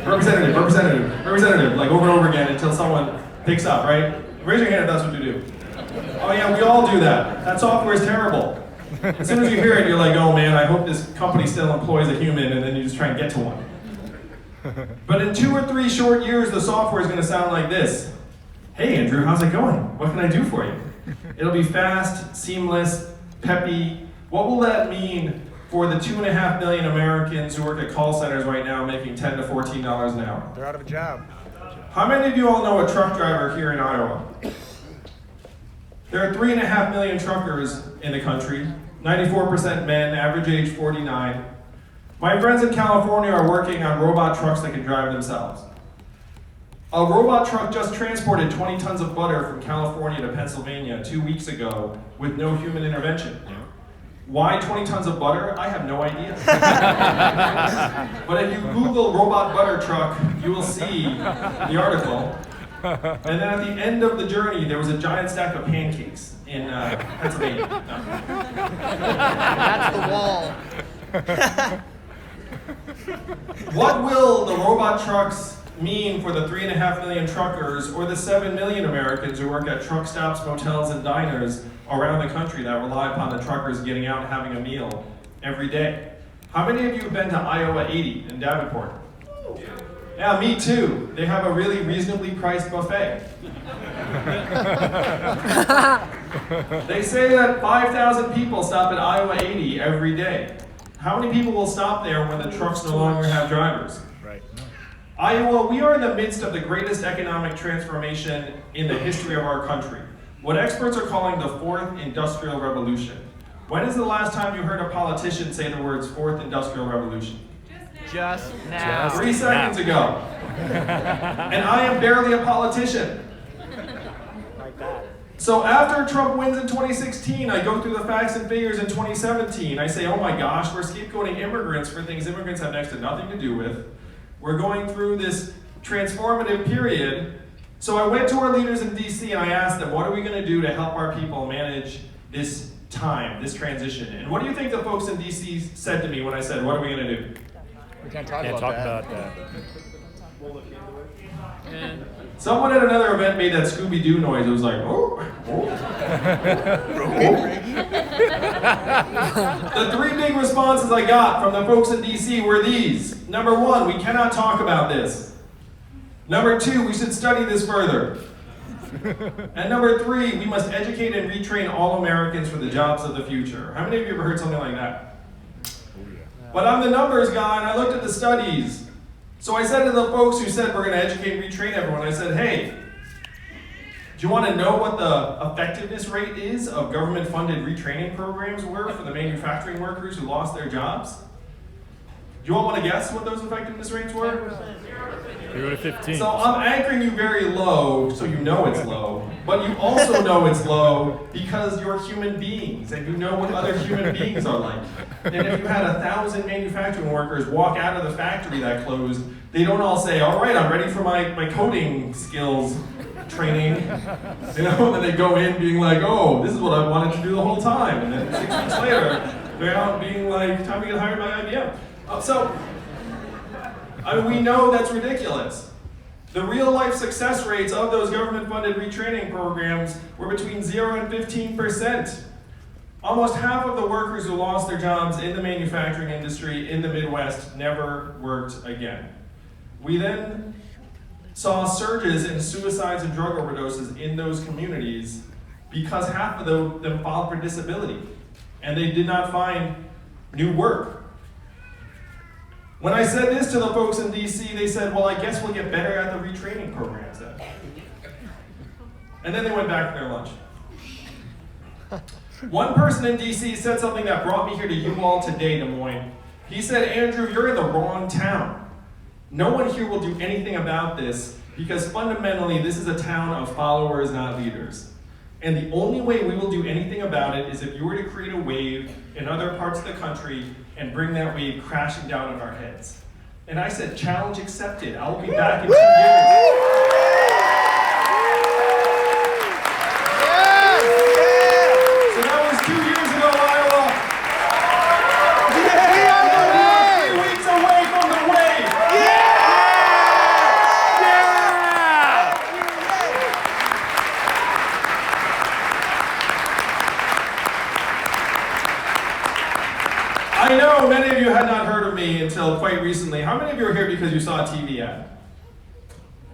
representative, like over and over again until someone picks up, right? Raise your hand if that's what you do. Oh yeah, we all do that. That software is terrible. As soon as you hear it, you're like, oh man, I hope this company still employs a human, and then you just try and get to one. But in 2 or 3 short years, the software is gonna sound like this. Hey Andrew, how's it going? What can I do for you? It'll be fast, seamless, peppy. What will that mean for the 2.5 million Americans who work at call centers right now making $10 to $14 an hour? They're out of a job. How many of you all know a truck driver here in Iowa? There are 3.5 million truckers in the country, 94% men, average age 49. My friends in California are working on robot trucks that can drive themselves. A robot truck just transported 20 tons of butter from California to Pennsylvania 2 weeks ago with no human intervention. Why 20 tons of butter? I have no idea. But if you Google robot butter truck, you will see the article. And then at the end of the journey, there was a giant stack of pancakes in Pennsylvania. That's the wall. What will the robot trucks mean for the 3.5 million truckers or the 7 million Americans who work at truck stops, motels, and diners around the country that rely upon the truckers getting out and having a meal every day? How many of you have been to Iowa 80 in Davenport? Yeah, me too. They have a really reasonably priced buffet. They say that 5,000 people stop at Iowa 80 every day. How many people will stop there when the trucks no longer have drivers? Right. Iowa, we are in the midst of the greatest economic transformation in the history of our country. What experts are calling the 4th Industrial Revolution. When is the last time you heard a politician say the words 4th Industrial Revolution? Just now. 3 seconds ago. And I am barely a politician. Like that. So after Trump wins in 2016, I go through the facts and figures in 2017. I say, oh my gosh, we're scapegoating immigrants for things immigrants have next to nothing to do with. We're going through this transformative period. So I went to our leaders in DC and I asked them, what are we going to do to help our people manage this time, this transition? And what do you think the folks in DC said to me when I said, what are we going to do? We can't talk about that. Someone at another event made that Scooby-Doo noise. It was like, oh, oh. The 3 big responses I got from the folks in DC were these. Number 1, we cannot talk about this. Number 2, we should study this further. And number 3, we must educate and retrain all Americans for the jobs of the future. How many of you ever heard something like that? But I'm the numbers guy, and I looked at the studies. So I said to the folks who said we're going to educate and retrain everyone, I said, hey, do you want to know what the effectiveness rate is of government-funded retraining programs were for the manufacturing workers who lost their jobs? Do you all want to guess what those effectiveness rates were? 0 to 15. So I'm anchoring you very low, so you know it's low. But you also know it's low because you're human beings, and you know what other human beings are like. And if you had 1,000 manufacturing workers walk out of the factory that closed, they don't all say, all right, I'm ready for my coding skills training. You know, and then they go in being like, oh, this is what I wanted to do the whole time. And then 6 weeks later, they're out being like, time to get hired by IBM. So, I mean, we know that's ridiculous. The real life success rates of those government-funded retraining programs were between 0 and 15%. Almost half of the workers who lost their jobs in the manufacturing industry in the Midwest never worked again. We then saw surges in suicides and drug overdoses in those communities because half of them filed for disability and they did not find new work. When I said this to the folks in DC, they said, well, I guess we'll get better at the retraining programs then. And then they went back to their lunch. One person in DC said something that brought me here to you all today, Des Moines. He said, Andrew, you're in the wrong town. No one here will do anything about this because fundamentally this is a town of followers, not leaders. And the only way we will do anything about it is if you were to create a wave in other parts of the country and bring that wave crashing down on our heads. And I said, challenge accepted. I will be back in 2 years. So that was 2 years ago, Iowa. We are 3 weeks away from the wave. I know many of you had not heard of me until quite recently. How many of you are here because you saw a TV ad?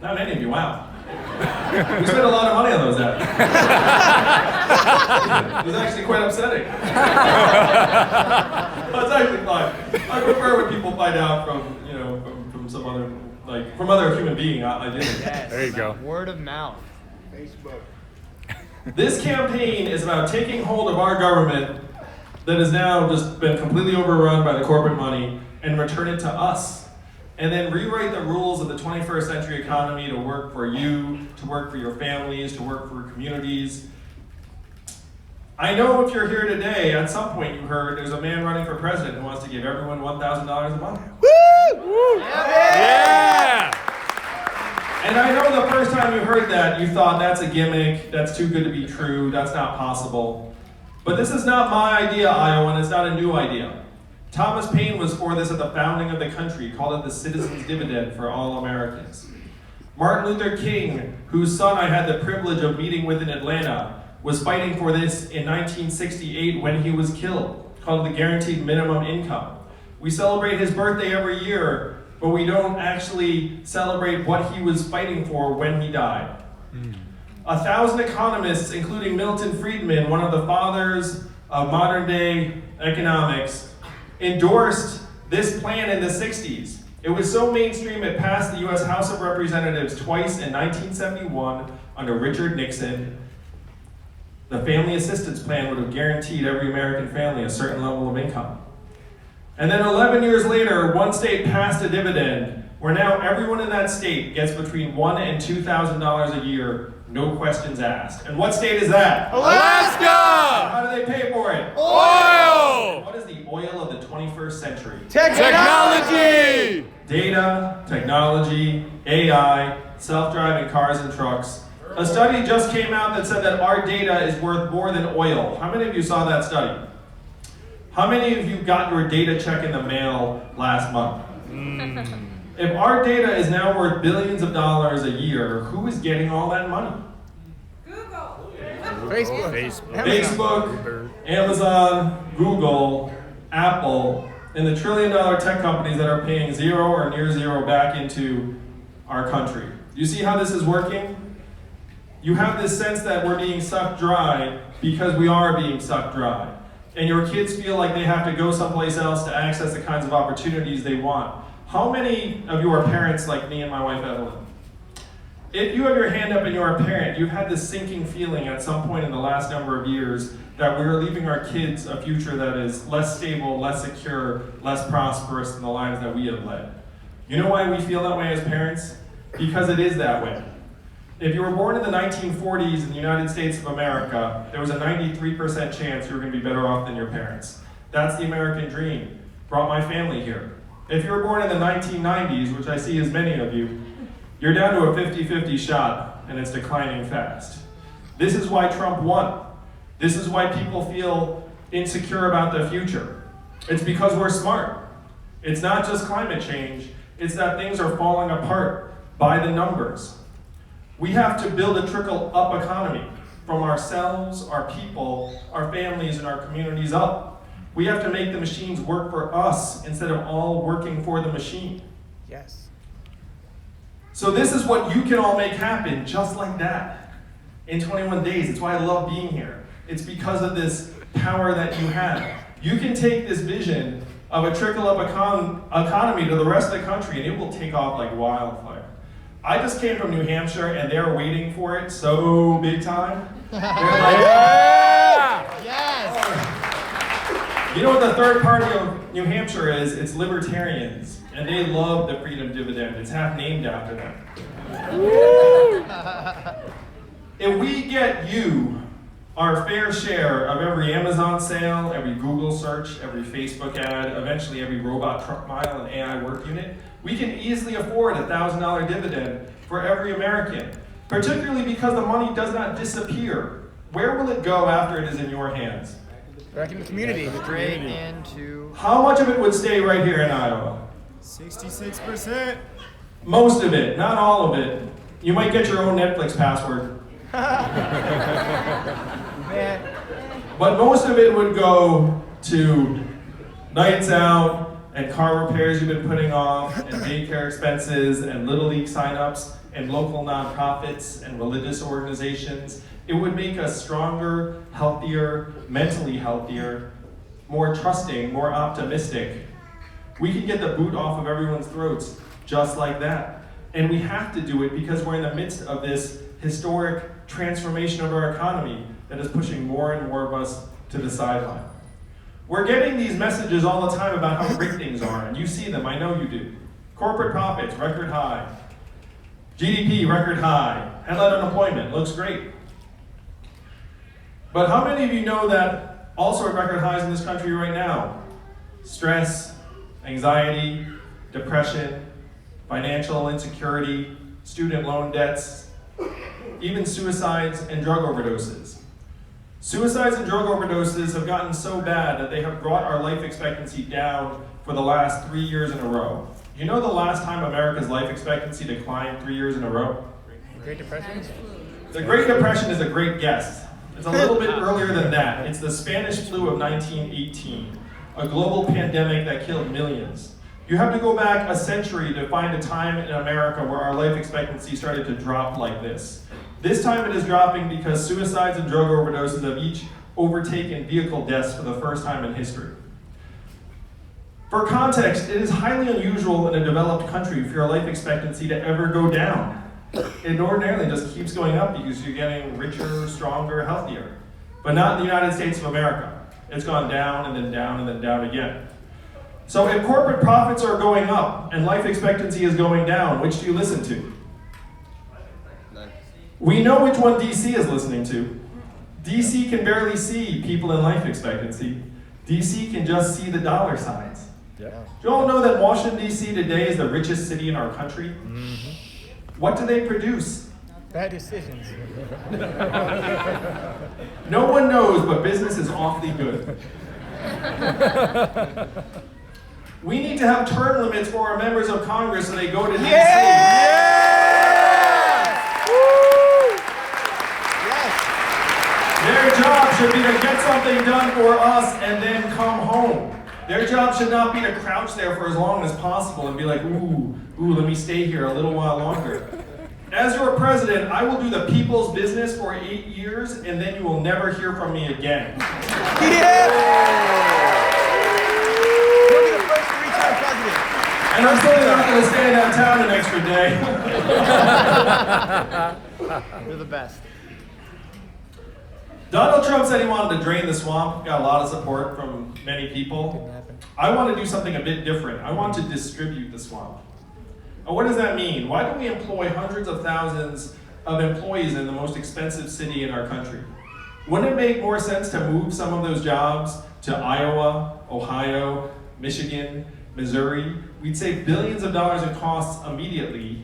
Not many of you, wow. We spent a lot of money on those ads. It was actually quite upsetting. But it's actually fine. I prefer when people find out from, you know, from some other, like, from other human being. I did it. Yes. There you go. Word of mouth. Facebook. This campaign is about taking hold of our government that has now just been completely overrun by the corporate money and return it to us. And then rewrite the rules of the 21st century economy to work for you, to work for your families, to work for communities. I know if you're here today, at some point you heard there's a man running for president who wants to give everyone $1,000 a month. Woo! Yeah! And I know the first time you heard that, you thought that's a gimmick, that's too good to be true, that's not possible. But this is not my idea, Iowa, and it's not a new idea. Thomas Paine was for this at the founding of the country, called it the citizen's dividend for all Americans. Martin Luther King, whose son I had the privilege of meeting with in Atlanta, was fighting for this in 1968 when he was killed, called the guaranteed minimum income. We celebrate his birthday every year, but we don't actually celebrate what he was fighting for when he died. 1,000 economists, including Milton Friedman, one of the fathers of modern day economics, endorsed this plan in the 60s. It was so mainstream it passed the US House of Representatives twice in 1971 under Richard Nixon. The family assistance plan would have guaranteed every American family a certain level of income. And then 11 years later, one state passed a dividend where now everyone in that state gets between $1,000 and $2,000 a year, no questions asked. And what state is that? Alaska! How do they pay for it? Oil! What is the oil of the 21st century? Technology! Data, technology, AI, self-driving cars and trucks. A study just came out that said that our data is worth more than oil. How many of you saw that study? How many of you got your data check in the mail last month? If our data is now worth billions of dollars a year, who is getting all that money? Facebook, Amazon, Google, Apple, and the trillion-dollar tech companies that are paying zero or near zero back into our country. You see how this is working? You have this sense that we're being sucked dry because we are being sucked dry. and your kids feel like they have to go someplace else to access the kinds of opportunities they want. How many of you are parents like me and my wife Evelyn? If you have your hand up and you're a parent, you've had this sinking feeling at some point in the last number of years that we're leaving our kids a future that is less stable, less secure, less prosperous than the lives that we have led. You know why we feel that way as parents? Because it is that way. If you were born in the 1940s in the United States of America, there was a 93% chance you were going to be better off than your parents. That's the American dream. Brought my family here. If you were born in the 1990s, which I see as many of you, you're down to a 50-50 shot, and it's declining fast. This is why Trump won. This is why people feel insecure about the future. It's because we're smart. It's not just climate change, it's that things are falling apart by the numbers. We have to build a trickle-up economy from ourselves, our people, our families, and our communities up. We have to make the machines work for us instead of all working for the machine. Yes. So this is what you can all make happen just like that in 21 days. It's why I love being here. It's because of this power that you have. You can take this vision of a trickle-up economy to the rest of the country and it will take off like wildfire. I just came from New Hampshire and they're waiting for it so big time. They're like, Yeah! Yes! You know what the third party of New Hampshire is? It's libertarians. And they love the freedom dividend. It's half named after them. If we get you our fair share of every Amazon sale, every Google search, every Facebook ad, eventually every robot truck mile and AI work unit, we can easily afford a $1,000 dividend for every American, particularly because the money does not disappear. Where will it go after it is in your hands? Back in the community. Straight into How much of it would stay right here in Iowa? 66%. Most of it, not all of it. You might get your own Netflix password. But most of it would go to nights out and car repairs you've been putting off and daycare expenses and Little League signups and local nonprofits and religious organizations. It would make us stronger, healthier, mentally healthier, more trusting, more optimistic. We can get the boot off of everyone's throats just like that. And we have to do it because we're in the midst of this historic transformation of our economy that is pushing more and more of us to the sideline. We're getting these messages all the time about how great things are, and you see them, I know you do. Corporate profits, record high. GDP, record high. Headline unemployment, looks great. But how many of you know that also at record highs in this country right now? Stress, anxiety, depression, financial insecurity, student loan debts, even suicides and drug overdoses. Suicides and drug overdoses have gotten so bad that they have brought our life expectancy down for the last 3 years in a row. You know the last time America's life expectancy declined 3 years in a row? Great Depression? The Great Depression is a great guess. It's a little bit earlier than that. It's the Spanish flu of 1918, a global pandemic that killed millions. You have to go back a century to find a time in America where our life expectancy started to drop like this. This time it is dropping because suicides and drug overdoses have each overtaken vehicle deaths for the first time in history. For context, it is highly unusual in a developed country for your life expectancy to ever go down. It ordinarily just keeps going up because you're getting richer, stronger, healthier. But not in the United States of America. It's gone down and then down and then down again. So if corporate profits are going up and life expectancy is going down, which do you listen to? We know which one DC is listening to. DC can barely see people in life expectancy. DC can just see the dollar signs. Yeah. Do you all know that Washington, D.C. today is the richest city in our country? Mm-hmm. What do they produce? Bad decisions. No one knows, but business is awfully good. We need to have term limits for our members of Congress so they go to D.C. Their job should be to get something done for us and then come home. Their job should not be to crouch there for as long as possible and be like, ooh, let me stay here a little while longer. As your president, I will do the people's business for 8 years, and then you will never hear from me again. Yeah! You'll be the first three-time president. And I'm certainly not going to stay downtown an extra day. You're the best. Donald Trump said he wanted to drain the swamp. Got a lot of support from many people. I want to do something a bit different. I want to distribute the swamp. And what does that mean? Why do we employ hundreds of thousands of employees in the most expensive city in our country? Wouldn't it make more sense to move some of those jobs to Iowa, Ohio, Michigan, Missouri? We'd save billions of dollars in costs immediately.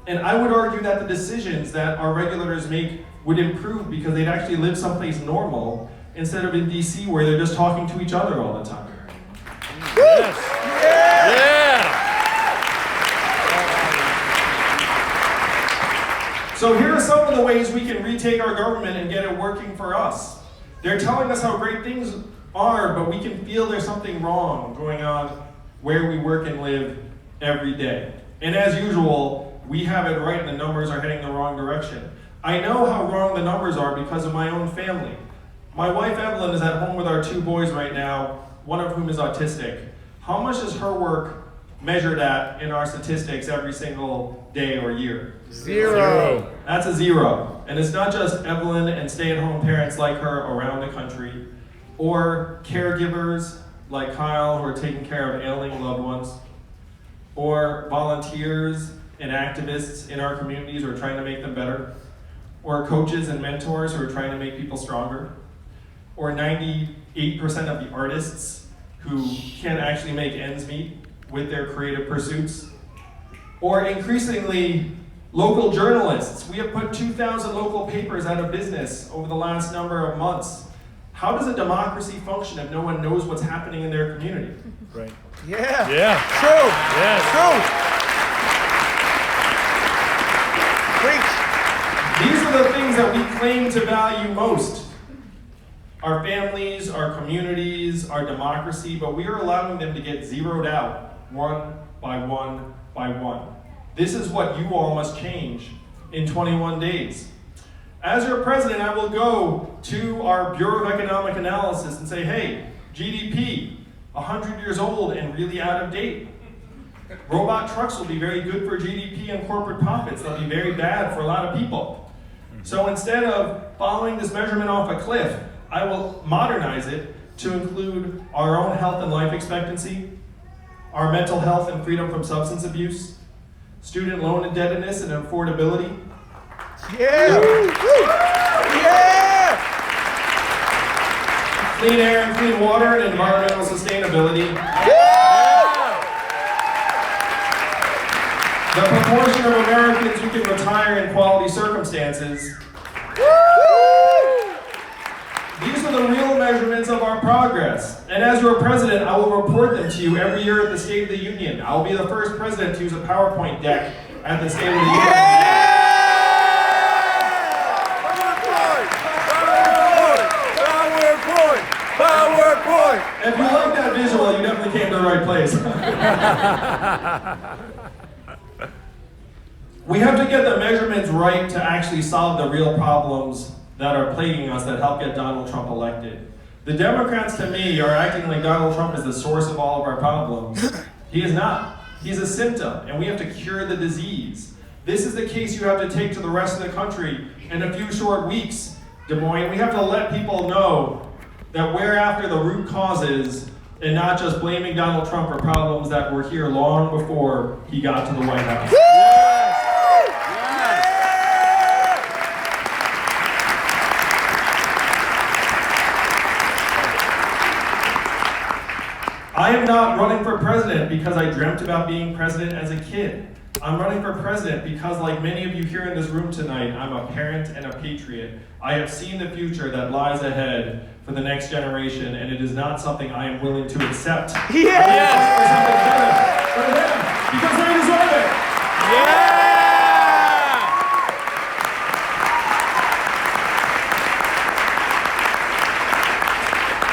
And I would argue that the decisions that our regulators make would improve because they'd actually live someplace normal instead of in DC where they're just talking to each other all the time. Yes. Yeah. So here are some of the ways we can retake our government and get it working for us. They're telling us how great things are, but we can feel there's something wrong going on where we work and live every day. And as usual, we have it right and the numbers are heading the wrong direction. I know how wrong the numbers are because of my own family. My wife Evelyn is at home with our 2 boys right now, one of whom is autistic. How much is her work measured at in our statistics every single day or year? 0. That's a 0. And it's not just Evelyn and stay-at-home parents like her around the country, or caregivers like Kyle who are taking care of ailing loved ones, or volunteers and activists in our communities who are trying to make them better, or coaches and mentors who are trying to make people stronger, or 98% of the artists who can't actually make ends meet with their creative pursuits, or increasingly local journalists. We have put 2,000 local papers out of business over the last number of months. How does a democracy function if no one knows what's happening in their community? Right. Yeah. Yeah. True. Yes. True. Preach. These are the things that we claim to value most. Our families, our communities, our democracy, but we are allowing them to get zeroed out one by one by one. This is what you all must change in 21 days. As your president, I will go to our Bureau of Economic Analysis and say, hey, GDP, 100 years old and really out of date. Robot trucks will be very good for GDP and corporate profits. They'll be very bad for a lot of people. So instead of following this measurement off a cliff, I will modernize it to include our own health and life expectancy, our mental health and freedom from substance abuse, student loan indebtedness and affordability. Yeah! Yeah! Clean air and clean water and environmental sustainability. The proportion of Americans who can retire in quality circumstances. These are the real measurements of our progress. And as your president, I will report them to you every year at the State of the Union. I will be the first president to use a PowerPoint deck at the State of the Union. PowerPoint! If you like that visual, you definitely came to the right place. We have to get the measurements right to actually solve the real problems that are plaguing us that help get Donald Trump elected. The Democrats, to me, are acting like Donald Trump is the source of all of our problems. He is not. He's a symptom, and we have to cure the disease. This is the case you have to take to the rest of the country in a few short weeks, Des Moines. We have to let people know that we're after the root causes and not just blaming Donald Trump for problems that were here long before he got to the White House. I am not running for president because I dreamt about being president as a kid. I'm running for president because, like many of you here in this room tonight, I'm a parent and a patriot. I have seen the future that lies ahead for the next generation, and it is not something I am willing to accept. Yes! For them, because they deserve it. Yeah!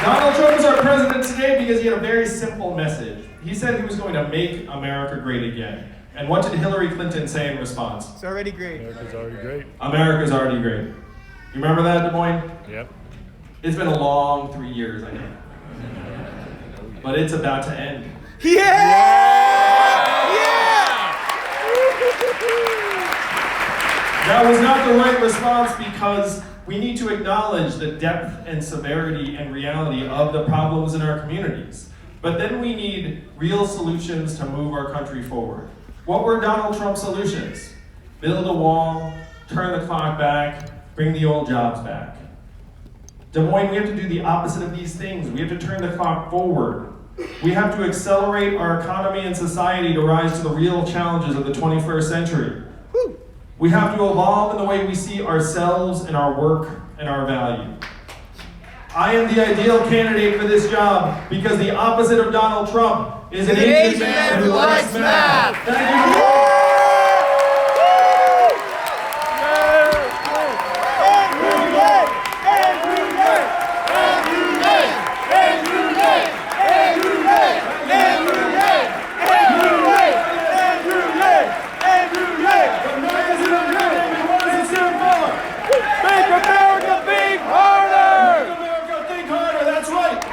Donald Trump is our president today because he had a very simple message. He said he was going to make America great again. And what did Hillary Clinton say in response? It's already great. America's already great. America's already great. You remember that, Des Moines? Yep. It's been a long 3 years, I know. But it's about to end. That was not the right response because we need to acknowledge the depth and severity and reality of the problems in our communities. But then we need real solutions to move our country forward. What were Donald Trump's solutions? Build a wall, turn the clock back, bring the old jobs back. Des Moines, we have to do the opposite of these things. We have to turn the clock forward. We have to accelerate our economy and society to rise to the real challenges of the 21st century. We have to evolve in the way we see ourselves and our work and our value. I am the ideal candidate for this job because the opposite of Donald Trump is an Asian man who likes math. Thank you.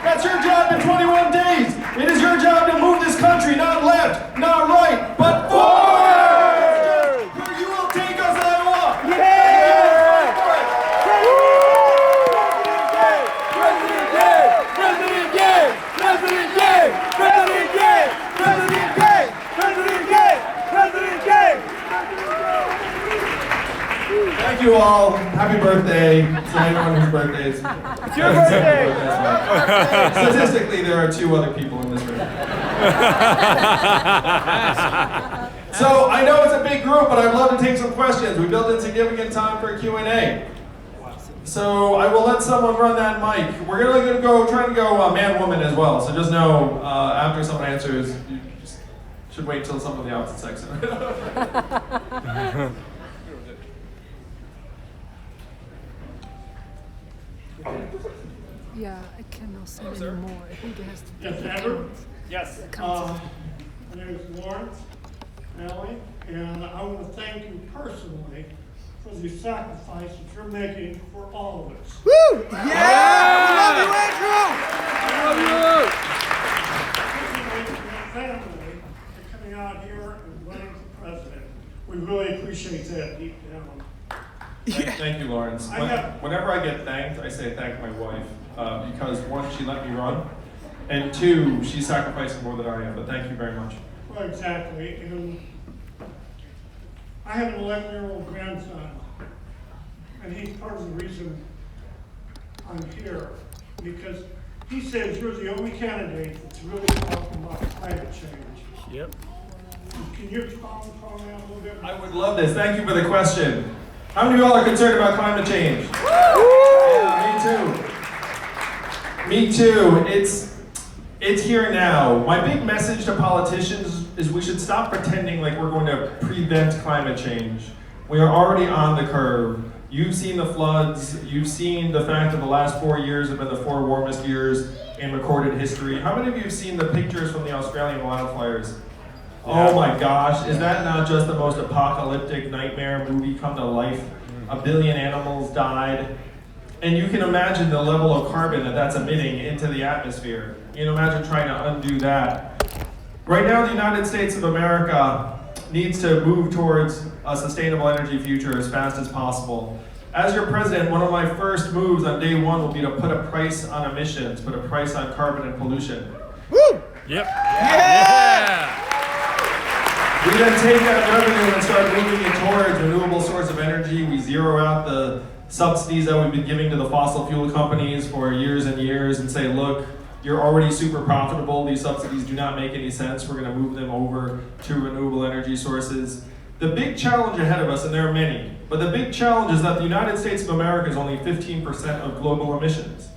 That's your job in 21 days. It is your job to move this country, not left, not right, but forward! Where you will take us that walk. Yeah! President Gay! President Gay! President Gay! President Gay! President Gay! President Gay! President Gay! Thank you all. Happy birthday to anyone whose birthday is. It's your birthday! Statistically, there are 2 other people in this room. So I know it's a big group, but I'd love to take some questions. We built in significant time for a Q&A. So I will let someone run that mic. We're going to go try to go man-woman as well. So just know after someone answers, you just should wait till someone of the opposite sex. Yeah, I cannot say anymore. I think it has to be. Yes, Andrew? Yes. My name is Lawrence Alley, and I want to thank you personally for the sacrifice that you're making for all of us. Woo! Yeah! We love you, Andrew! Your family for coming out here and running for president. We really appreciate that deep down. Thank you, Lawrence. Whenever I get thanked, I say thank my wife because 1, she let me run, and 2, she's sacrificing more than I am. But thank you very much. Well, exactly. And I have an 11-year-old grandson, and he's part of the reason I'm here because he says you're the only candidate that's really talking about climate change. Yep. Can you expound on that a little bit? I would love this. Thank you for the question. How many of you all are concerned about climate change? Yeah, me too. Me too. It's here now. My big message to politicians is we should stop pretending like we're going to prevent climate change. We are already on the curve. You've seen the floods. You've seen the fact that the last 4 years have been the 4 warmest years in recorded history. How many of you have seen the pictures from the Australian wildfires? Oh my gosh, is that not just the most apocalyptic nightmare movie come to life? 1 billion animals died. And you can imagine the level of carbon that that's emitting into the atmosphere. You can imagine trying to undo that. Right now, the United States of America needs to move towards a sustainable energy future as fast as possible. As your president, one of my first moves on day 1 will be to put a price on emissions, put a price on carbon and pollution. Woo! Yep. Yeah! We then take that revenue and start moving it towards renewable source of energy. We zero out the subsidies that we've been giving to the fossil fuel companies for years and years and say, look, you're already super profitable. These subsidies do not make any sense. We're going to move them over to renewable energy sources. The big challenge ahead of us, and there are many, but the big challenge is that the United States of America is only 15% of global emissions.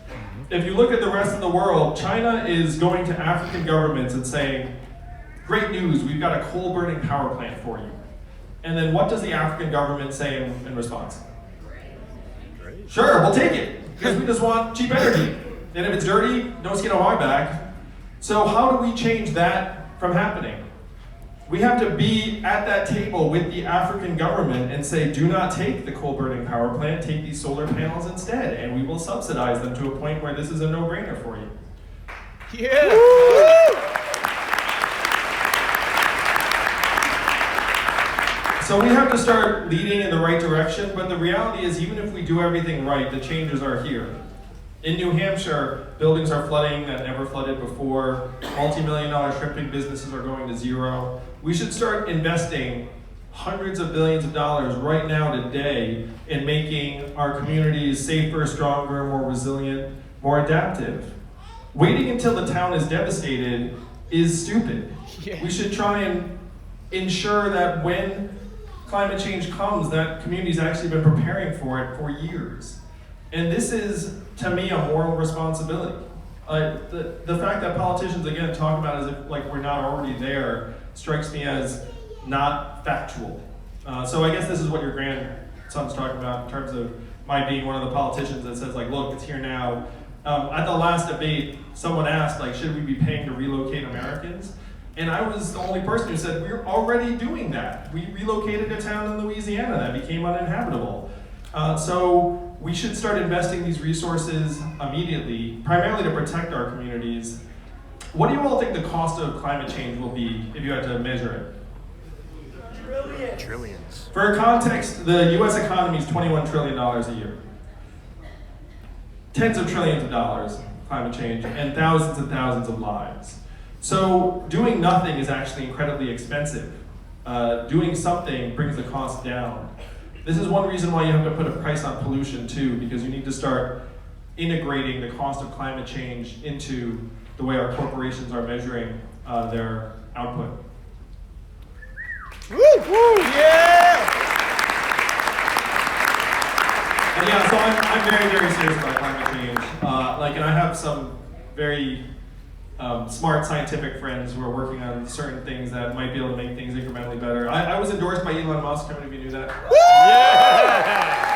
If you look at the rest of the world, China is going to African governments and saying, great news, we've got a coal-burning power plant for you. And then what does the African government say in response? Great. Sure, we'll take it, because we just want cheap energy. And if it's dirty, no skin on my back. So how do we change that from happening? We have to be at that table with the African government and say, do not take the coal-burning power plant, take these solar panels instead, and we will subsidize them to a point where this is a no-brainer for you. Yeah. So we have to start leading in the right direction, but the reality is even if we do everything right, the changes are here. In New Hampshire, buildings are flooding that never flooded before. Multi-million-dollar shipping businesses are going to zero. We should start investing hundreds of billions of dollars right now today in making our communities safer, stronger, more resilient, more adaptive. Waiting until the town is devastated is stupid. Yeah. We should try and ensure that when climate change comes, that community's actually been preparing for it for years. And this is, to me, a moral responsibility. The fact that politicians, again, talk about it as if like we're not already there strikes me as not factual. So I guess this is what your grandson's talking about in terms of my being one of the politicians that says, like, look, it's here now. At the last debate, someone asked, like, should we be paying to relocate Americans? And I was the only person who said, we're already doing that. We relocated a town in Louisiana that became uninhabitable. So we should start investing these resources immediately, primarily to protect our communities. What do you all think the cost of climate change will be if you had to measure it? Trillions. For context, the US economy is $21 trillion a year. Tens of trillions of dollars, climate change, and thousands of lives. So doing nothing is actually incredibly expensive. Doing something brings the cost down. This is one reason why you have to put a price on pollution too, because you need to start integrating the cost of climate change into the way our corporations are measuring their output. Woo! Woo! Yeah! And yeah, so I'm very, very serious about climate change. And I have some very smart scientific friends who are working on certain things that might be able to make things incrementally better. I was endorsed by Elon Musk. How many of you knew that? Yeah!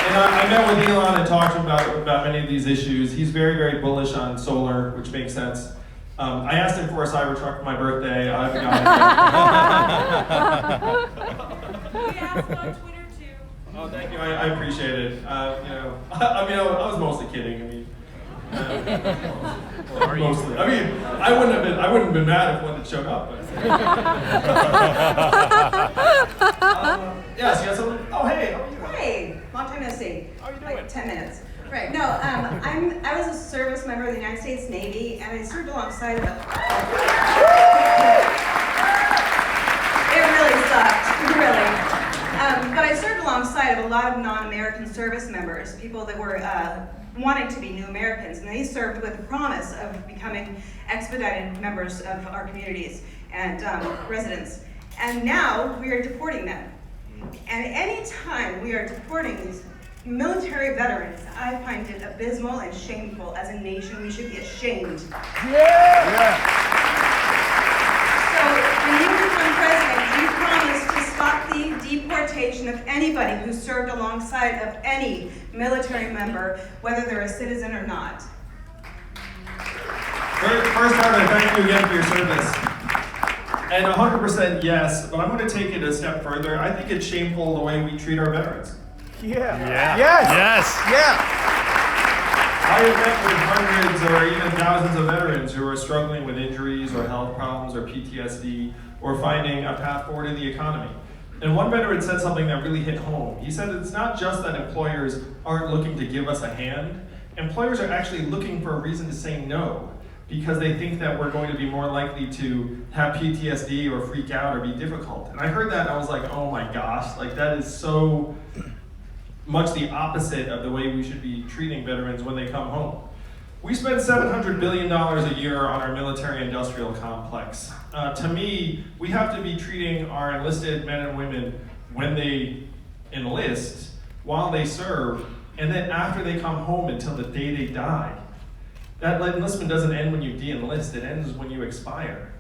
And I met with Elon and talked about many of these issues. He's very, very bullish on solar, which makes sense. I asked him for a Cybertruck for my birthday. I haven't got it yet. We asked on Twitter too. Oh, thank you. I appreciate it. I was mostly kidding. Mostly. I wouldn't have been mad if one had showed up. Yes, you got something? Oh, hey, how are you? Hey, long time no see. How are you doing? Like 10 minutes. Right. No, I was a service member of the United States Navy, and I served alongside of It really sucked, really. But I served alongside of a lot of non-American service members, people that were wanting to be new Americans, and they served with the promise of becoming expedited members of our communities and residents. And now we are deporting them. And any time we are deporting these military veterans, I find it abysmal and shameful. As a nation, we should be ashamed. Yeah! So when you become president, you promise to stop the deportation of anybody who served alongside of any military member, whether they're a citizen or not. First, I want to thank you again for your service. And 100% yes, but I'm going to take it a step further. I think it's shameful the way we treat our veterans. Yeah. Yeah. Yes. Yes. Yeah. I have met with hundreds or even thousands of veterans who are struggling with injuries or health problems or PTSD or finding a path forward in the economy. And one veteran said something that really hit home. He said it's not just that employers aren't looking to give us a hand. Employers are actually looking for a reason to say no, because they think that we're going to be more likely to have PTSD or freak out or be difficult. And I heard that and I was like, oh my gosh, like that is so much the opposite of the way we should be treating veterans when they come home. We spend $700 billion a year on our military-industrial complex. To me, we have to be treating our enlisted men and women when they enlist, while they serve, and then after they come home until the day they die. That enlistment doesn't end when you de-enlist, it ends when you expire.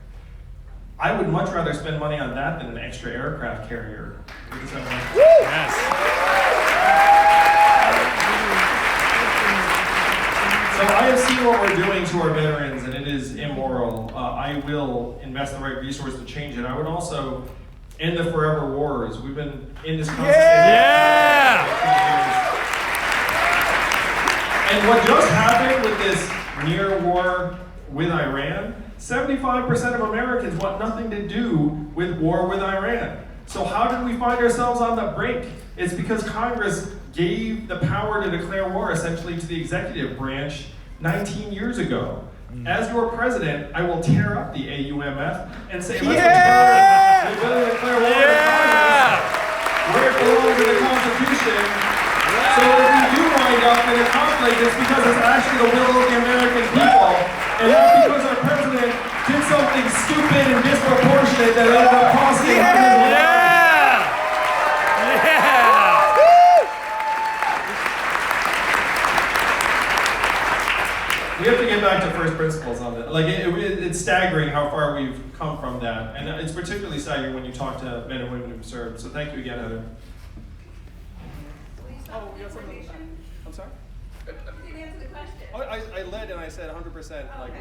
I would much rather spend money on that than an extra aircraft carrier. Yes. So So I have seen what we're doing to our veterans, and it is immoral. I will invest the right resource to change it. I would also end the forever wars. We've been in this conversation. Yeah! And what just happened with this near war with Iran, 75% of Americans want nothing to do with war with Iran. So how did we find ourselves on the brink? It's because Congress gave the power to declare war essentially to the executive branch 19 years ago. As your president, I will tear up the AUMF and say, let's declare war to Congress where it belongs in the Constitution. So if we do wind up in a conflict, it's because it's actually the will of the American people, and not because our president did something stupid and disproportionate that ended up costing his life. We have to get back to first principles on that. Like it's staggering how far we've come from that, and it's particularly staggering when you talk to men and women who've served. So thank you again, Heather. Oh, you have something? I'm sorry? You didn't answer the question. Oh, I led and I said 100%. Like,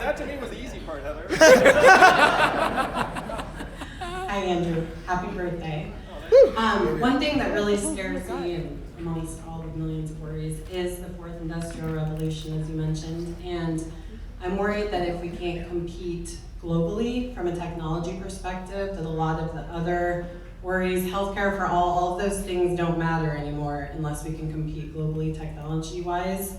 that to me was the easy part, Heather. Hi, Andrew. Happy birthday. One thing that really scares me, and amongst all the millions of worries, is the fourth industrial revolution, as you mentioned. And I'm worried that if we can't compete globally from a technology perspective, that a lot of the other worries, healthcare for all of those things don't matter anymore unless we can compete globally technology-wise.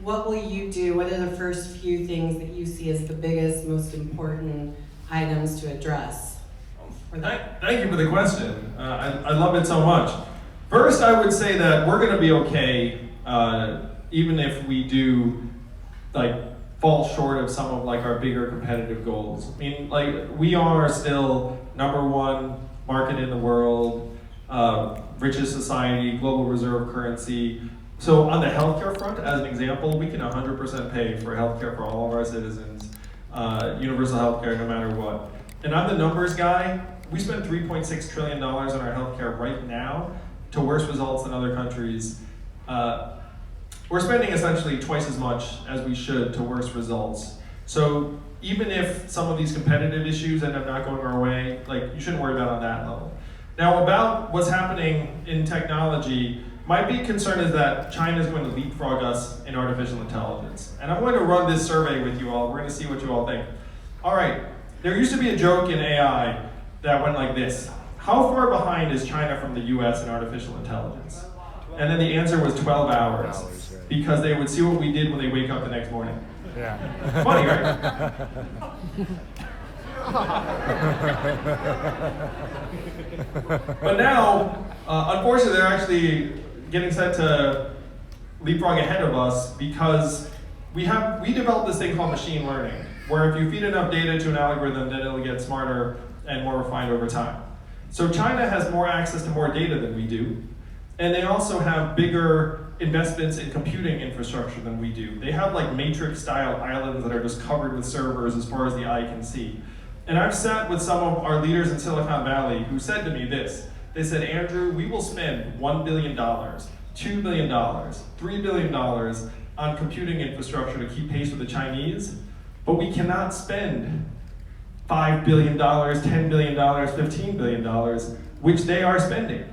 What will you do? What are the first few things that you see as the biggest, most important items to address? Thank you for the question. I love it so much. First, I would say that we're going to be okay, even if we do fall short of some of our bigger competitive goals. I mean, we are still #1 market in the world, richest society, global reserve currency. So on the healthcare front, as an example, we can 100% pay for healthcare for all of our citizens, universal healthcare no matter what. And I'm the numbers guy. We spend $3.6 trillion on our healthcare right now, to worse results than other countries. We're spending essentially twice as much as we should to worse results. So even if some of these competitive issues end up not going our way, you shouldn't worry about on that level. Now about what's happening in technology, my big concern is that China is going to leapfrog us in artificial intelligence. And I'm going to run this survey with you all. We're going to see what you all think. All right, there used to be a joke in AI that went like this. How far behind is China from the US in artificial intelligence? And then the answer was 12 hours, because they would see what we did when they wake up the next morning. Yeah. Funny, right? But now, unfortunately, they're actually getting set to leapfrog ahead of us, because we developed this thing called machine learning, where if you feed enough data to an algorithm, then it'll get smarter and more refined over time. So China has more access to more data than we do, and they also have bigger investments in computing infrastructure than we do. They have matrix-style islands that are just covered with servers as far as the eye can see. And I've sat with some of our leaders in Silicon Valley who said to me this. They said, Andrew, we will spend $1 billion, $2 billion, $3 billion on computing infrastructure to keep pace with the Chinese, but we cannot spend $5 billion, $10 billion, $15 billion, which they are spending.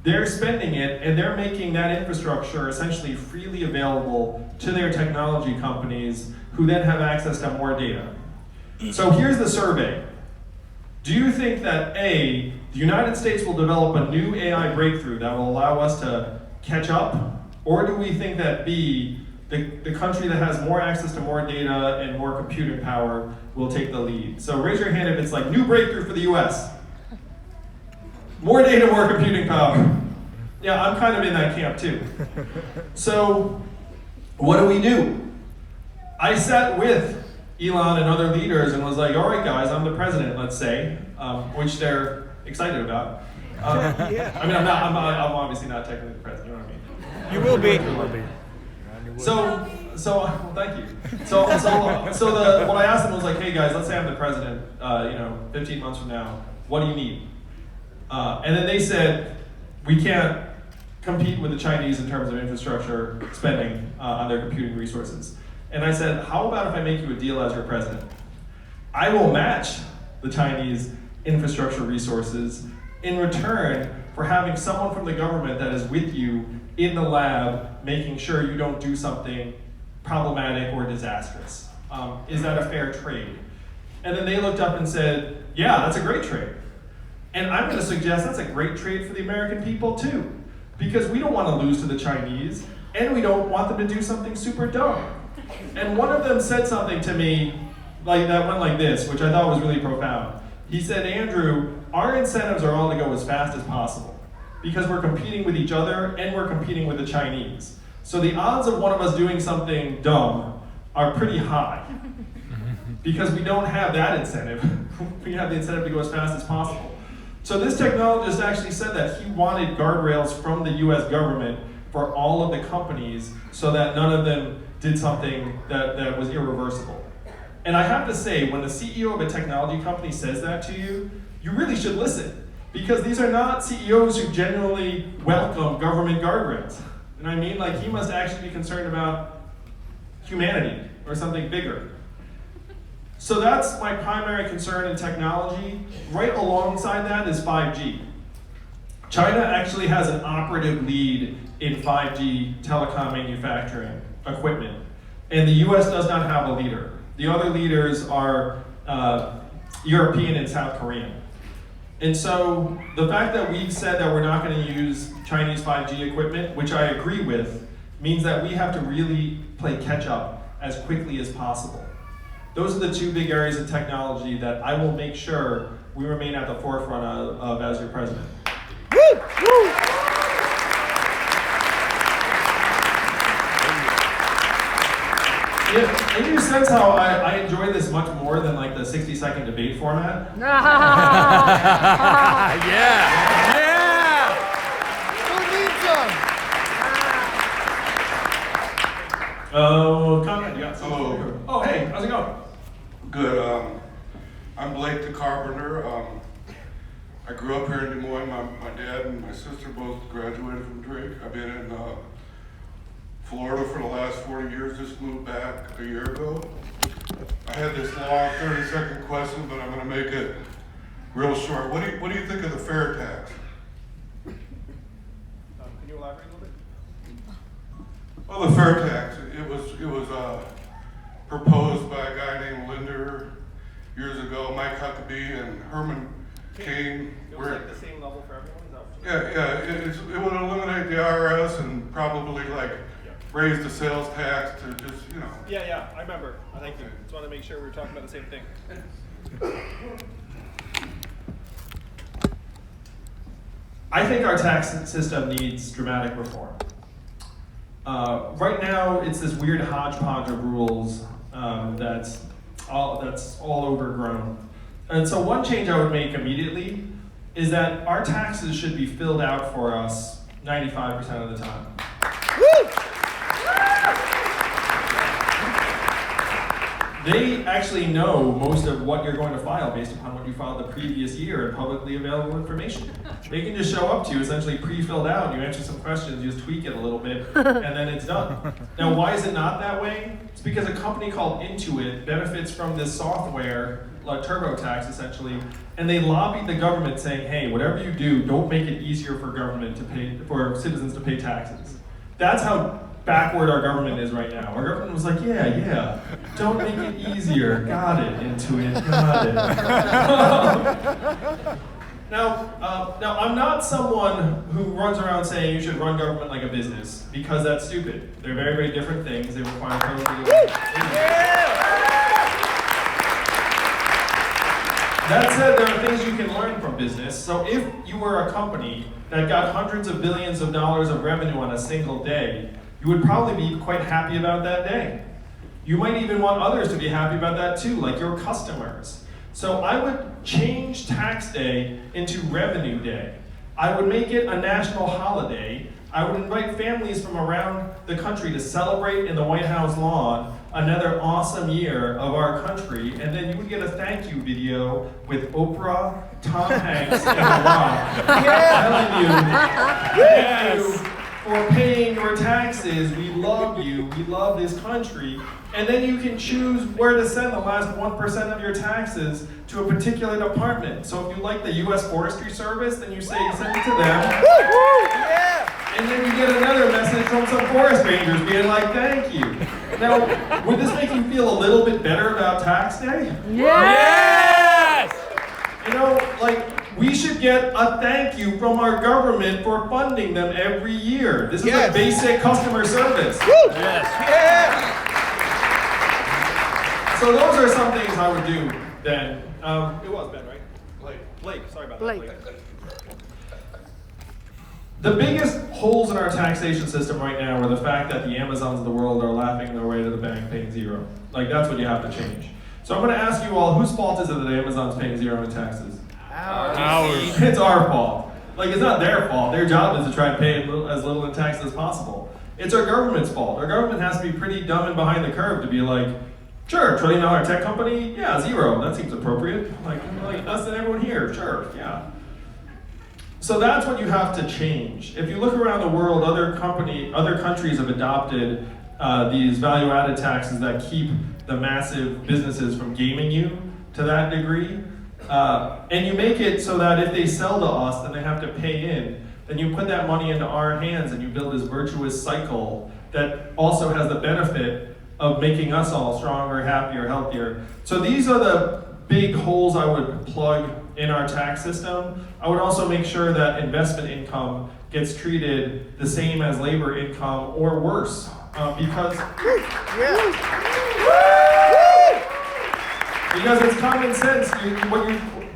They're spending it, and they're making that infrastructure essentially freely available to their technology companies, who then have access to more data. So here's the survey. Do you think that A, the United States will develop a new AI breakthrough that will allow us to catch up? Or do we think that B, the country that has more access to more data and more computing power will take the lead? So raise your hand if it's new breakthrough for the US. More data, more computing power. Yeah, I'm kind of in that camp too. So what do? I sat with Elon and other leaders and was like, all right guys, I'm the president, let's say, which they're excited about. Yeah. I mean, I'm obviously not technically the president, you know what I mean? You will be. You will be. So well, thank you. So what I asked them was hey guys, let's say I'm the president, 15 months from now, what do you need? And then they said, we can't compete with the Chinese in terms of infrastructure spending on their computing resources. And I said, how about if I make you a deal as your president? I will match the Chinese infrastructure resources in return for having someone from the government that is with you in the lab, making sure you don't do something problematic or disastrous. Is that a fair trade? And then they looked up and said, yeah, that's a great trade. And I'm going to suggest that's a great trade for the American people too, because we don't want to lose to the Chinese, and we don't want them to do something super dumb. And one of them said something to me like that went like this, which I thought was really profound. He said, Andrew, our incentives are all to go as fast as possible because we're competing with each other and we're competing with the Chinese. So the odds of one of us doing something dumb are pretty high because we don't have that incentive. We have the incentive to go as fast as possible. So this technologist actually said that he wanted guardrails from the US government for all of the companies so that none of them did something that was irreversible. And I have to say, when the CEO of a technology company says that to you, you really should listen, because these are not CEOs who generally welcome government guardrails. And I mean, like, he must actually be concerned about humanity or something bigger. So that's my primary concern in technology. Right alongside that is 5G. China actually has an operative lead in 5G telecom manufacturing equipment, and the US does not have a leader. The other leaders are European and South Korean. And so the fact that we've said that we're not going to use Chinese 5G equipment, which I agree with, means that we have to really play catch up as quickly as possible. Those are the two big areas of technology that I will make sure we remain at the forefront of as your president. Woo! Woo! Yeah, and you sense how I enjoy this much more than like the 60-second debate format? Yeah! Yeah! Who needs them? Oh, comment, yeah. Hello. Oh, hey, how's it going? Good. I'm Blake the Carpenter. I grew up here in Des Moines. My dad and my sister both graduated from Drake. I've been in Florida for the last 40 years, just moved back a year ago. I had this long 30-second question, but I'm going to make it real short. What do you think of the fair tax? Can you elaborate a little bit? Well, the fair tax, it was proposed by a guy named Linder years ago. Mike Huckabee and Herman Cain. It was like the same level for everyone? It would eliminate the IRS and probably like raise the sales tax to just, you know. Yeah, I remember. Thank you. Just wanted to make sure we were talking about the same thing. I think our tax system needs dramatic reform. Right now, it's this weird hodgepodge of rules that's all overgrown. And so one change I would make immediately is that our taxes should be filled out for us 95% of the time. Woo! They actually know most of what you're going to file based upon what you filed the previous year in publicly available information. They can just show up to you essentially pre-filled out, you answer some questions, you just tweak it a little bit, and then it's done. Now, why is it not that way? It's because a company called Intuit benefits from this software, like TurboTax essentially, and they lobbied the government saying, hey, whatever you do, don't make it easier for government to pay, for citizens to pay taxes. That's how backward our government is right now. Our government was like, yeah, don't make it easier. Got it, Intuit, got it. Now, I'm not someone who runs around saying you should run government like a business, because that's stupid. They're very, very different things. They require totally different things. That said, there are things you can learn from business. So if you were a company that got hundreds of billions of dollars of revenue on a single day, you would probably be quite happy about that day. You might even want others to be happy about that too, like your customers. So I would change tax day into revenue day. I would make it a national holiday I would invite families from around the country to celebrate in the White House lawn another awesome year of our country, and then you would get a thank you video with Oprah, Tom Hanks, and The Rock telling you, thank you for paying your taxes, we love you, we love this country, and then you can choose where to send the last 1% of your taxes to a particular department. So if you like the U.S. Forestry Service, then you say send it to them. And then you get another message from some forest rangers being like, thank you. Now, would this make you feel a little bit better about tax day? Yes! You know, like, we should get a thank you from our government for funding them every year. This is a basic customer service. Yes. So those are some things I would do then. It was Ben, right? Blake, sorry about that. Blake. The biggest holes in our taxation system right now are the fact that the Amazons of the world are laughing their way to the bank paying zero. Like, that's what you have to change. So I'm going to ask you all, whose fault is it that Amazon's paying zero in taxes? Ours. It's our fault. Like, it's not their fault. Their job is to try and pay as little in taxes as possible. It's our government's fault. Our government has to be pretty dumb and behind the curve to be like, sure, $1 trillion tech company? Yeah, zero. That seems appropriate. Like us and everyone here, sure, yeah. So that's what you have to change. If you look around the world, other countries have adopted these value-added taxes that keep the massive businesses from gaming you to that degree. And you make it so that if they sell to us, then they have to pay in. Then you put that money into our hands and you build this virtuous cycle that also has the benefit of making us all stronger, happier, healthier. So these are the big holes I would plug in our tax system. I would also make sure that investment income gets treated the same as labor income or worse. Because it's common sense.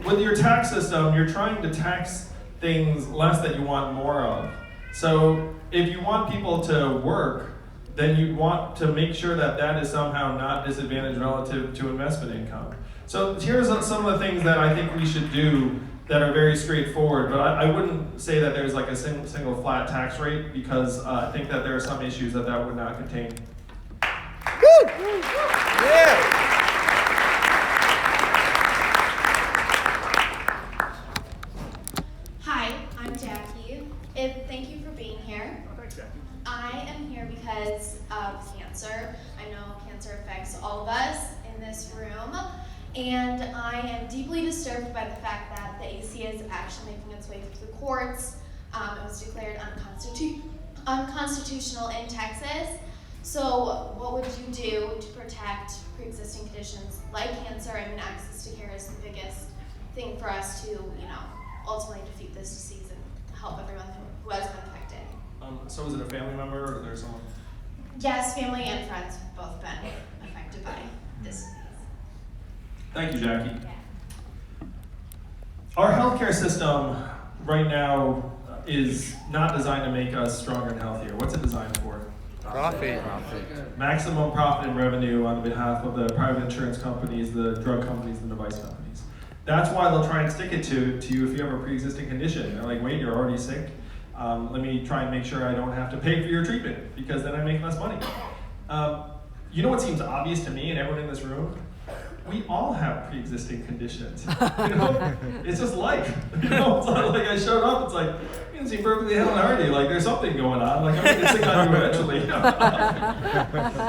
With your tax system, you're trying to tax things less that you want more of. So if you want people to work, then you want to make sure that that is somehow not disadvantaged relative to investment income. So here's some of the things that I think we should do that are very straightforward, but I wouldn't say that there's like a single flat tax rate, because I think that there are some issues that would not contain. Hi, I'm Jackie. Thank you for being here. Thanks, Jackie. I am here because of cancer. I know cancer affects all of us in this room, and I am deeply disturbed by the fact that the AC is actually making its way through the courts. It was declared unconstitutional in Texas. So what would you do to protect pre-existing conditions like cancer? I mean, access to care is the biggest thing for us to, ultimately defeat this disease and help everyone who has been affected. So is it a family member or is there someone? Yes, family and friends have both been affected by this disease. Thank you, Jackie. Our healthcare system right now is not designed to make us stronger and healthier. What's it designed for? Profit. Maximum profit and revenue on behalf of the private insurance companies, the drug companies, and the device companies. That's why they'll try and stick it to you if you have a pre-existing condition. They're like, wait, you're already sick? Let me try and make sure I don't have to pay for your treatment, because then I make less money. You know what seems obvious to me and everyone in this room? We all have pre-existing conditions. It's just life. It's not like I showed up, it's like, you seem perfectly healthy and hearty. Like, there's something going on. Like, I'm gonna get sick on you eventually. It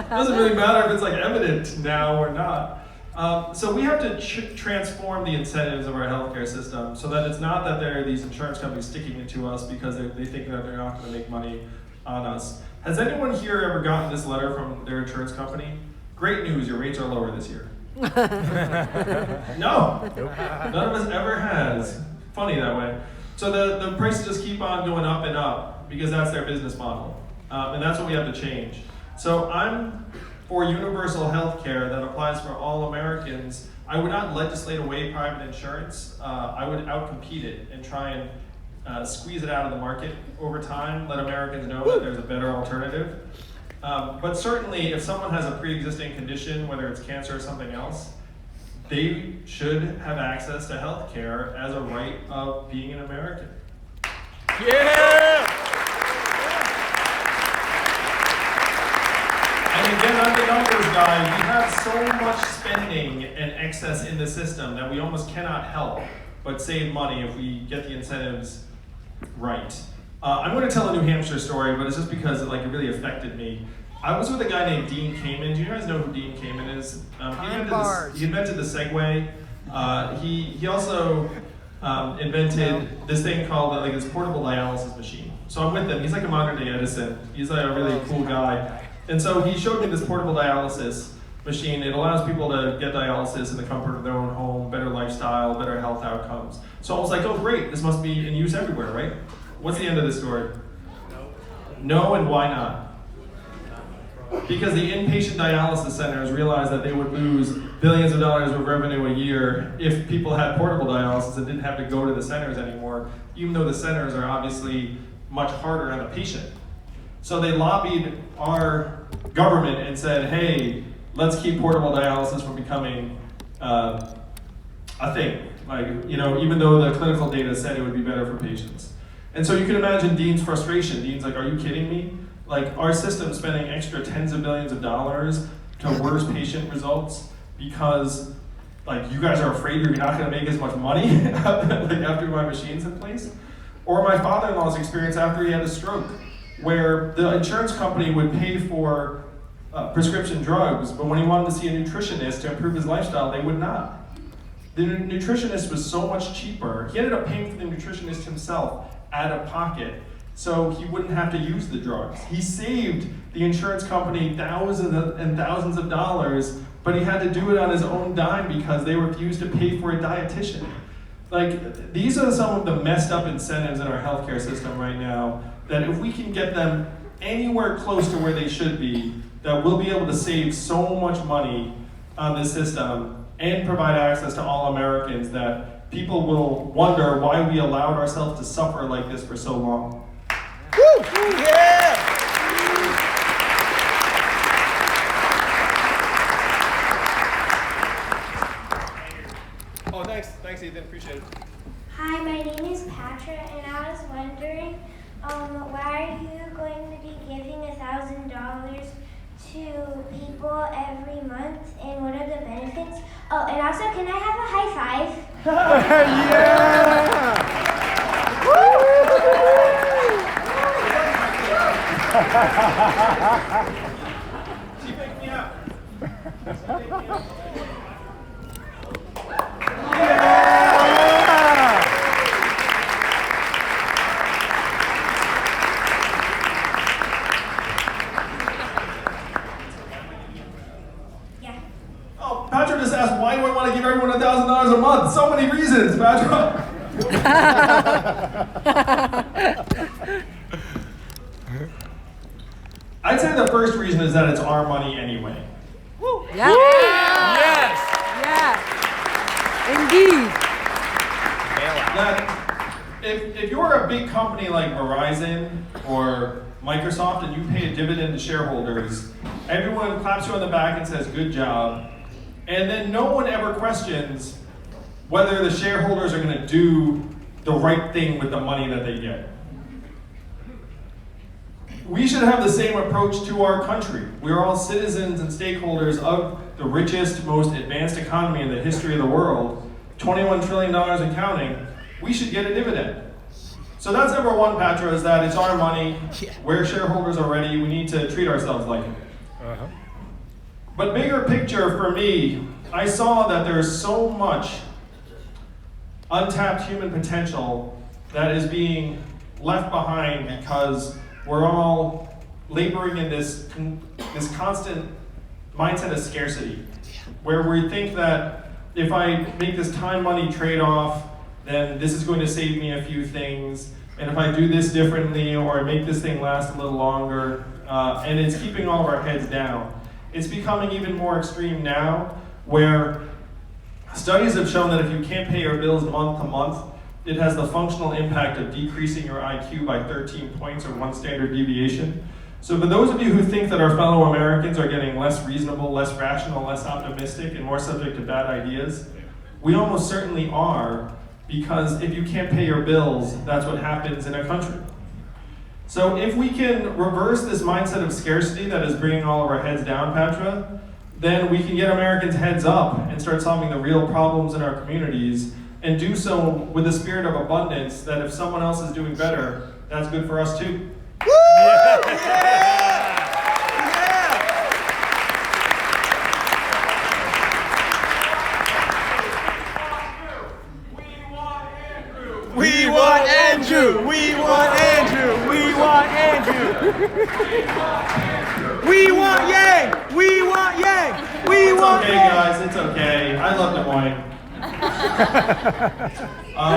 doesn't really matter if it's like evident now or not. So we have to transform the incentives of our healthcare system so that it's not that there are these insurance companies sticking it to us because they think that they're not going to make money on us. Has anyone here ever gotten this letter from their insurance company? Great news, your rates are lower this year. No, none of us ever has. Funny that way. So the prices just keep on going up and up because that's their business model. And that's what we have to change. So I'm for universal health care that applies for all Americans. I would not legislate away private insurance. I would outcompete it and try and squeeze it out of the market over time, let Americans know that there's a better alternative. But certainly if someone has a pre-existing condition, whether it's cancer or something else, they should have access to health care as a right of being an American. Yeah! guy, we have so much spending and excess in the system that we almost cannot help but save money if we get the incentives right. I'm going to tell a New Hampshire story, but it's just because it really affected me. I was with a guy named Dean Kamen. Do you guys know who Dean Kamen is? He invented the Segway. He also invented this thing called this portable dialysis machine. So I'm with him. He's like a modern day Edison. He's like a really cool guy. And so he showed me this portable dialysis machine. It allows people to get dialysis in the comfort of their own home, better lifestyle, better health outcomes. So I was like, oh great, this must be in use everywhere, right? What's the end of this story? No, and why not? Because the inpatient dialysis centers realized that they would lose billions of dollars of revenue a year if people had portable dialysis and didn't have to go to the centers anymore, even though the centers are obviously much harder on the patient. So they lobbied our government and said, hey, let's keep portable dialysis from becoming a thing. Even though the clinical data said it would be better for patients. And so you can imagine Dean's frustration. Dean's like, are you kidding me? Our system spending extra tens of millions of dollars to worse patient results because you guys are afraid you're not going to make as much money after my machine's in place. Or my father-in-law's experience after he had a stroke, where the insurance company would pay for prescription drugs, but when he wanted to see a nutritionist to improve his lifestyle, they would not. The nutritionist was so much cheaper. He ended up paying for the nutritionist himself out of pocket, so he wouldn't have to use the drugs. He saved the insurance company thousands and thousands of dollars, but he had to do it on his own dime because they refused to pay for a dietitian. These are some of the messed up incentives in our healthcare system right now, that if we can get them anywhere close to where they should be, that we'll be able to save so much money on this system and provide access to all Americans that people will wonder why we allowed ourselves to suffer like this for so long. Woo! Yeah! Oh, thanks Ethan, appreciate it. Hi, my name is Patra, and I was wondering, why are you going to be giving $1,000 to people every month, and what are the benefits? Oh, and also, can I have a high five? Yeah! She picked me up. Oh, Patrick just asked, why do I want to give everyone $1,000 a month? So many reasons, Patrick. I'd say the first reason is that it's our money anyway. Woo. Yeah. Yes. Yeah. Indeed. That if you're a big company like Verizon or Microsoft and you pay a dividend to shareholders, everyone claps you on the back and says, good job. And then no one ever questions whether the shareholders are going to do the right thing with the money that they get. We should have the same approach to our country. We are all citizens and stakeholders of the richest, most advanced economy in the history of the world, $21 trillion and counting. We should get a dividend. So that's number one, Patra, is that it's our money. We're shareholders already. We need to treat ourselves like it. But bigger picture for me, I saw that there's so much untapped human potential that is being left behind because we're all laboring in this constant mindset of scarcity, where we think that if I make this time-money trade-off, then this is going to save me a few things, and if I do this differently or I make this thing last a little longer, and it's keeping all of our heads down. It's becoming even more extreme now, where studies have shown that if you can't pay your bills month to month, it has the functional impact of decreasing your IQ by 13 points or 1 standard deviation. So for those of you who think that our fellow Americans are getting less reasonable, less rational, less optimistic, and more subject to bad ideas, we almost certainly are, because if you can't pay your bills, that's what happens in a country. So if we can reverse this mindset of scarcity that is bringing all of our heads down, Patra, then we can get Americans heads up and start solving the real problems in our communities, and do so with a spirit of abundance that if someone else is doing better, that's good for us too. We want Andrew! We want Andrew! We want Andrew! We want Yang! We want Yang! We want Yang! It's okay, guys. It's okay. I love Des Moines.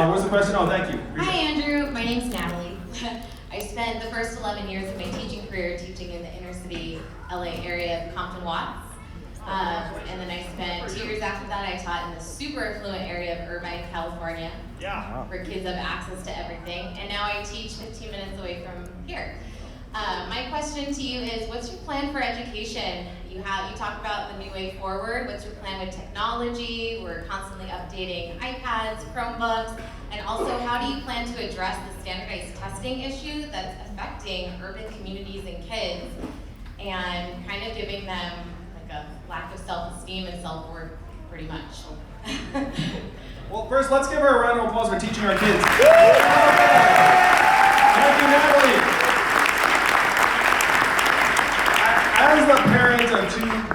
What's the question? Oh, thank you. Hi, Andrew. My name's Natalie. I spent the first 11 years of my teaching career teaching in the inner city LA area of Compton Watts. And then I spent 2 years after that, I taught in the super affluent area of Irvine, California, where kids have access to everything. And now I teach 15 minutes away from here. My question to you is, what's your plan for education? You talk about the new way forward. What's your plan with technology? We're constantly updating iPads, Chromebooks, and also how do you plan to address the standardized testing issue that's affecting urban communities and kids and kind of giving them like a lack of self-esteem and self-worth, pretty much? Well, first, let's give her a round of applause for teaching our kids. Thank you, Natalie. As the parent of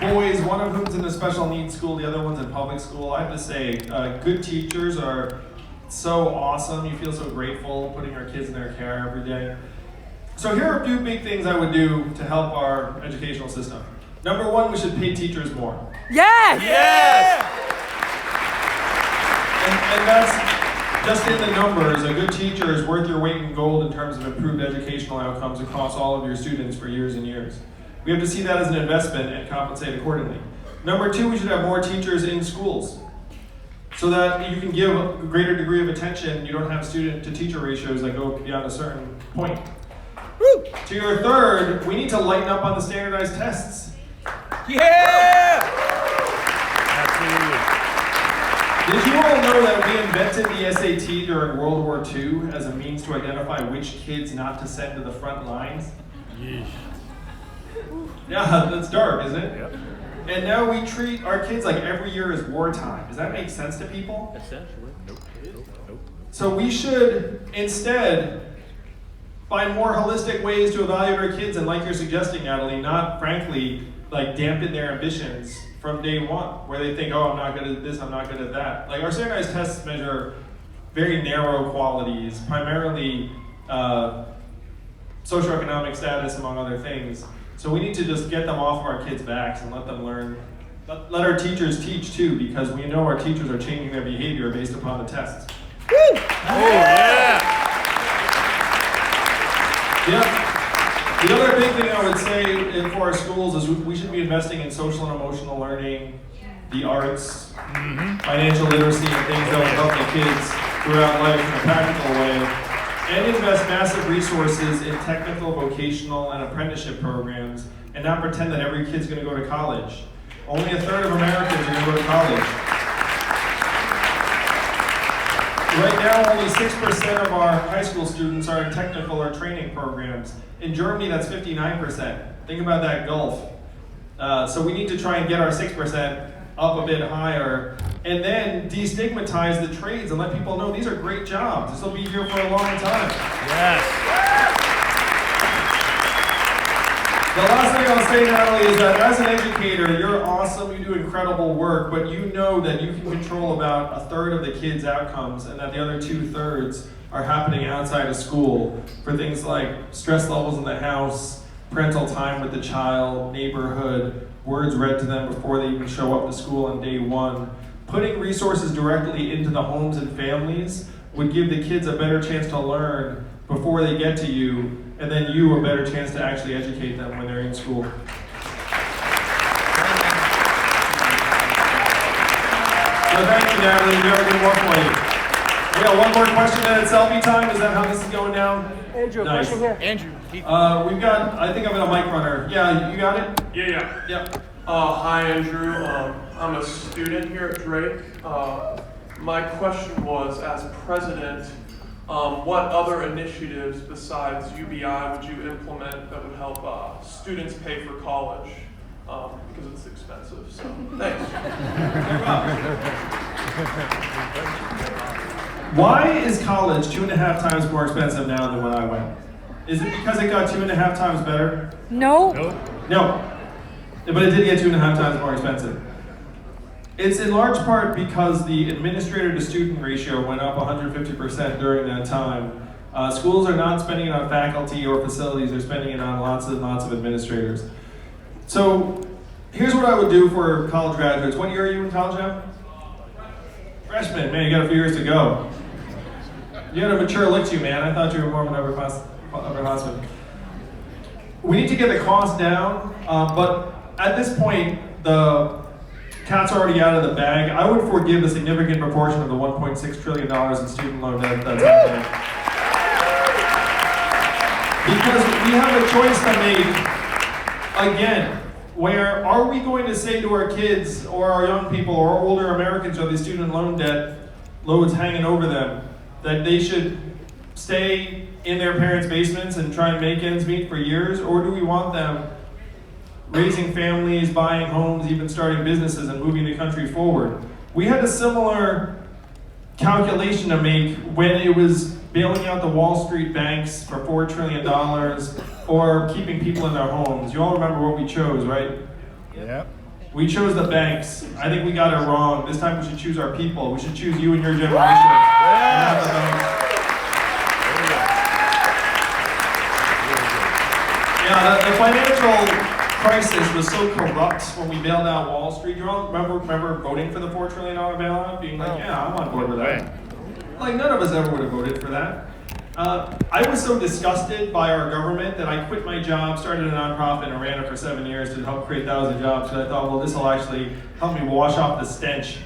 2 boys, one of whom's in a special needs school, the other one's in public school, I have to say, good teachers are so awesome. You feel so grateful putting our kids in their care every day. So here are a few big things I would do to help our educational system. Number 1, we should pay teachers more. Yes! Yes! And that's just in the numbers. A good teacher is worth your weight in gold in terms of improved educational outcomes across all of your students for years and years. We have to see that as an investment and compensate accordingly. Number 2, we should have more teachers in schools so that you can give a greater degree of attention. You don't have student-to-teacher ratios that go beyond a certain point. Woo! To your third, we need to lighten up on the standardized tests. Yeah! Absolutely. Did you all know that we invented the SAT during World War II as a means to identify which kids not to send to the front lines? Yeesh. Yeah, that's dark, isn't it? Yep. And now we treat our kids like every year is wartime. Does that make sense to people? Essentially. Nope. So we should instead find more holistic ways to evaluate our kids, and like you're suggesting, Natalie, not frankly like dampen their ambitions from day one, where they think, oh, I'm not good at this, I'm not good at that. Like our standardized tests measure very narrow qualities, primarily socioeconomic status, among other things. So we need to just get them off of our kids' backs and let them learn. Let our teachers teach too, because we know our teachers are changing their behavior based upon the tests. Woo! Oh, yeah! Yep. The other big thing I would say for our schools is we should be investing in social and emotional learning, the arts, financial literacy, and things that will help the kids throughout life in a practical way. And invest massive resources in technical, vocational, and apprenticeship programs, and not pretend that every kid's going to go to college. Only a third of Americans are going to go to college. Right now, only 6% of our high school students are in technical or training programs. In Germany, that's 59%. Think about that gulf. So we need to try and get our 6% up a bit higher, and then destigmatize the trades and let people know these are great jobs. This will be here for a long time. Yes. The last thing I'll say, Natalie, is that as an educator, you're awesome, you do incredible work, but you know that you can control about a third of the kids' outcomes, and that the other 2/3 are happening outside of school for things like stress levels in the house, parental time with the child, neighborhood, words read to them before they even show up to school on day 1. Putting resources directly into the homes and families would give the kids a better chance to learn before they get to you, and then you a better chance to actually educate them when they're in school. So thank you, Natalie. We have a good one for you. We got one more question and it's selfie time. Is that how this is going down? Andrew, nice. question here. Andrew. We've got, I think I'm in a mic runner. Yeah, you got it? Yeah. Yep. Hi, Andrew. I'm a student here at Drake. My question was, as president, what other initiatives besides UBI would you implement that would help students pay for college? because it's expensive. So thanks. Why is college 2.5 times more expensive now than when I went? Is it because it got 2.5 times better? No. No. But it did get 2.5 times more expensive. It's in large part because the administrator to student ratio went up 150% during that time. Schools are not spending it on faculty or facilities, they're spending it on lots and lots of administrators. So here's what I would do for college graduates. What year are you in college now? Freshman. Man, you got a few years to go. You had a mature look to you, man. I thought you were more of an upperclassman. We need to get the cost down, but at this point, the cat's already out of the bag. I would forgive a significant proportion of the $1.6 trillion in student loan debt that's happening. Because we have a choice to make, again, where are we going to say to our kids or our young people or older Americans who have these student loan debt loads hanging over them that they should stay in their parents' basements and try and make ends meet for years, or do we want them raising families, buying homes, even starting businesses and moving the country forward? We had a similar calculation to make when it was bailing out the Wall Street banks for $4 trillion or keeping people in their homes. You all remember what we chose, right? Yep. We chose the banks. I think we got it wrong. This time we should choose our people. We should choose you and your generation. Not the banks. Yeah, the financial crisis was so corrupt when we bailed out Wall Street. You all remember voting for the $4 trillion bailout? Being like, yeah, I'm on board with that. Like, none of us ever would have voted for that. I was so disgusted by our government that I quit my job, started a nonprofit, and ran it for 7 years to help create thousands of jobs. Because I thought, well, this will actually help me wash off the stench.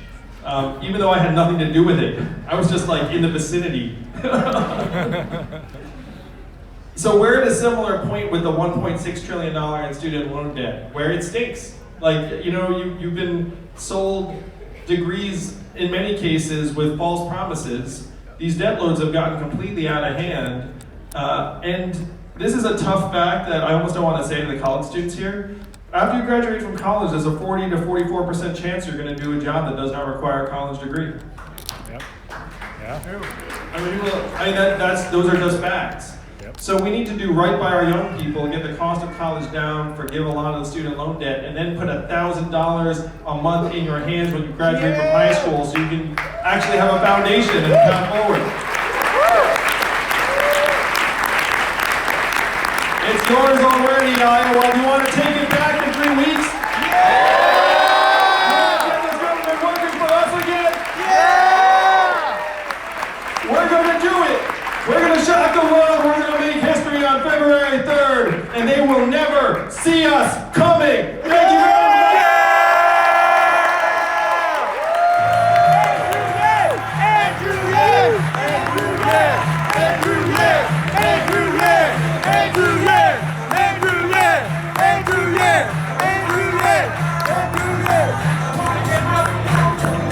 Even though I had nothing to do with it. I was just like in the vicinity. So we're at a similar point with the $1.6 trillion in student loan debt, where it stinks. Like, you know, you've been sold degrees in many cases with false promises. These debt loads have gotten completely out of hand. And this is a tough fact that I almost don't want to say to the college students here. After you graduate from college, there's a 40 to 44% chance you're going to do a job that does not require a college degree. Yep. Yeah. I mean, those are just facts. So we need to do right by our young people, get the cost of college down, forgive a lot of the student loan debt, and then put $1,000 a month in your hands when you graduate from high school so you can actually have a foundation and path forward. It's yours already, Iowa. Do you want to take it back in 3 weeks? Been working for us again? We're going to do it. We're going to shock the world. We're going to make history on February 3rd, and they will never see us coming. Thank you very much.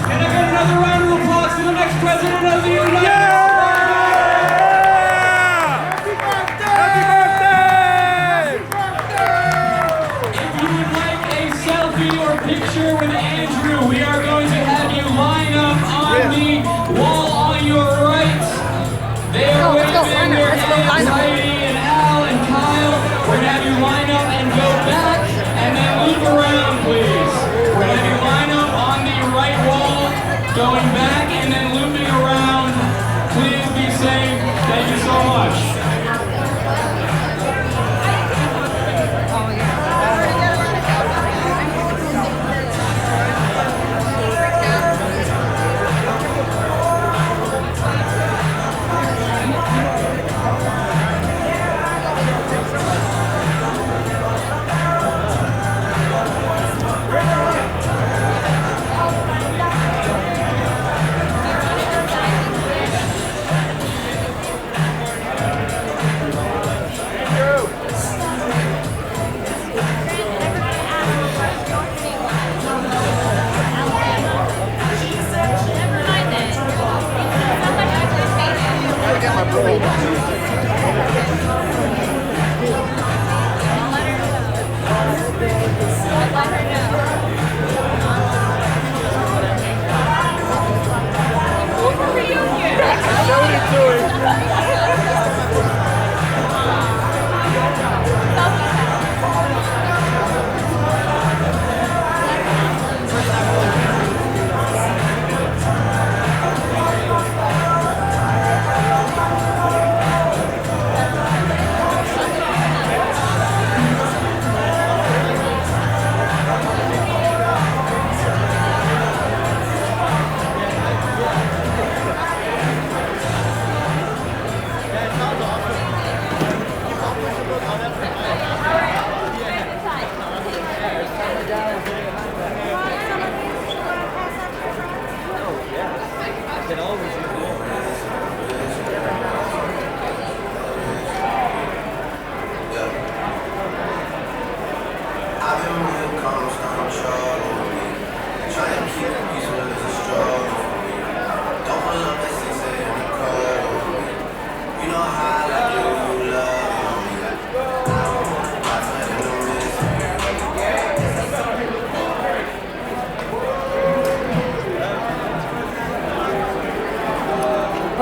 Can I get another round of applause for the next president of the United States? Picture with Andrew. We are going to have you line up on the wall on your right. They are waving their hands, Heidi and Al and Kyle. We're going to have you line up and go back and then loop around, please. We're going to have you line up on the right wall, going back and then looping around. Please be safe. Thank you so much.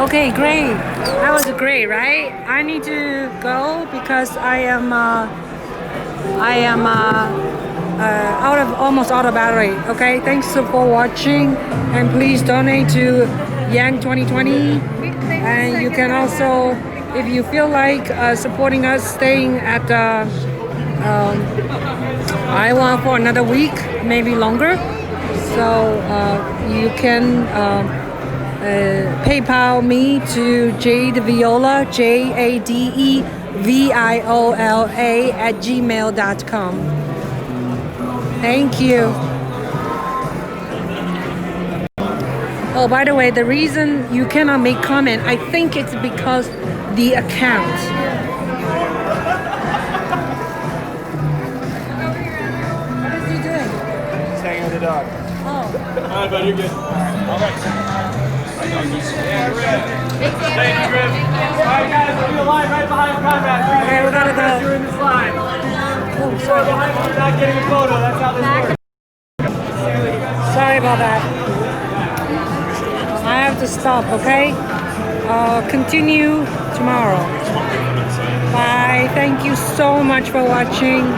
Okay, great. That was great, right? I need to go because I am almost out of battery. Okay, thanks for watching, and please donate to Yang 2020. And you can also, if you feel like supporting us, staying at Iowa for another week, maybe longer. So you can PayPal me to Jade Viola, JADEVIOLA @gmail.com. Thank you. Oh, by the way, the reason you cannot make comment, I think it's because the account. What is he doing? Just hanging with the dog. Oh. All right, buddy, you're good. All right. Yeah, Rip. Thank you, Rip. All right, guys, we'll be alive right behind combat. Okay, we gotta go. You're in this line. Oh, sorry. Behind you, you're not getting a photo. That's how this works. Sorry about that. I have to stop, okay? Continue tomorrow. Bye. Thank you so much for watching.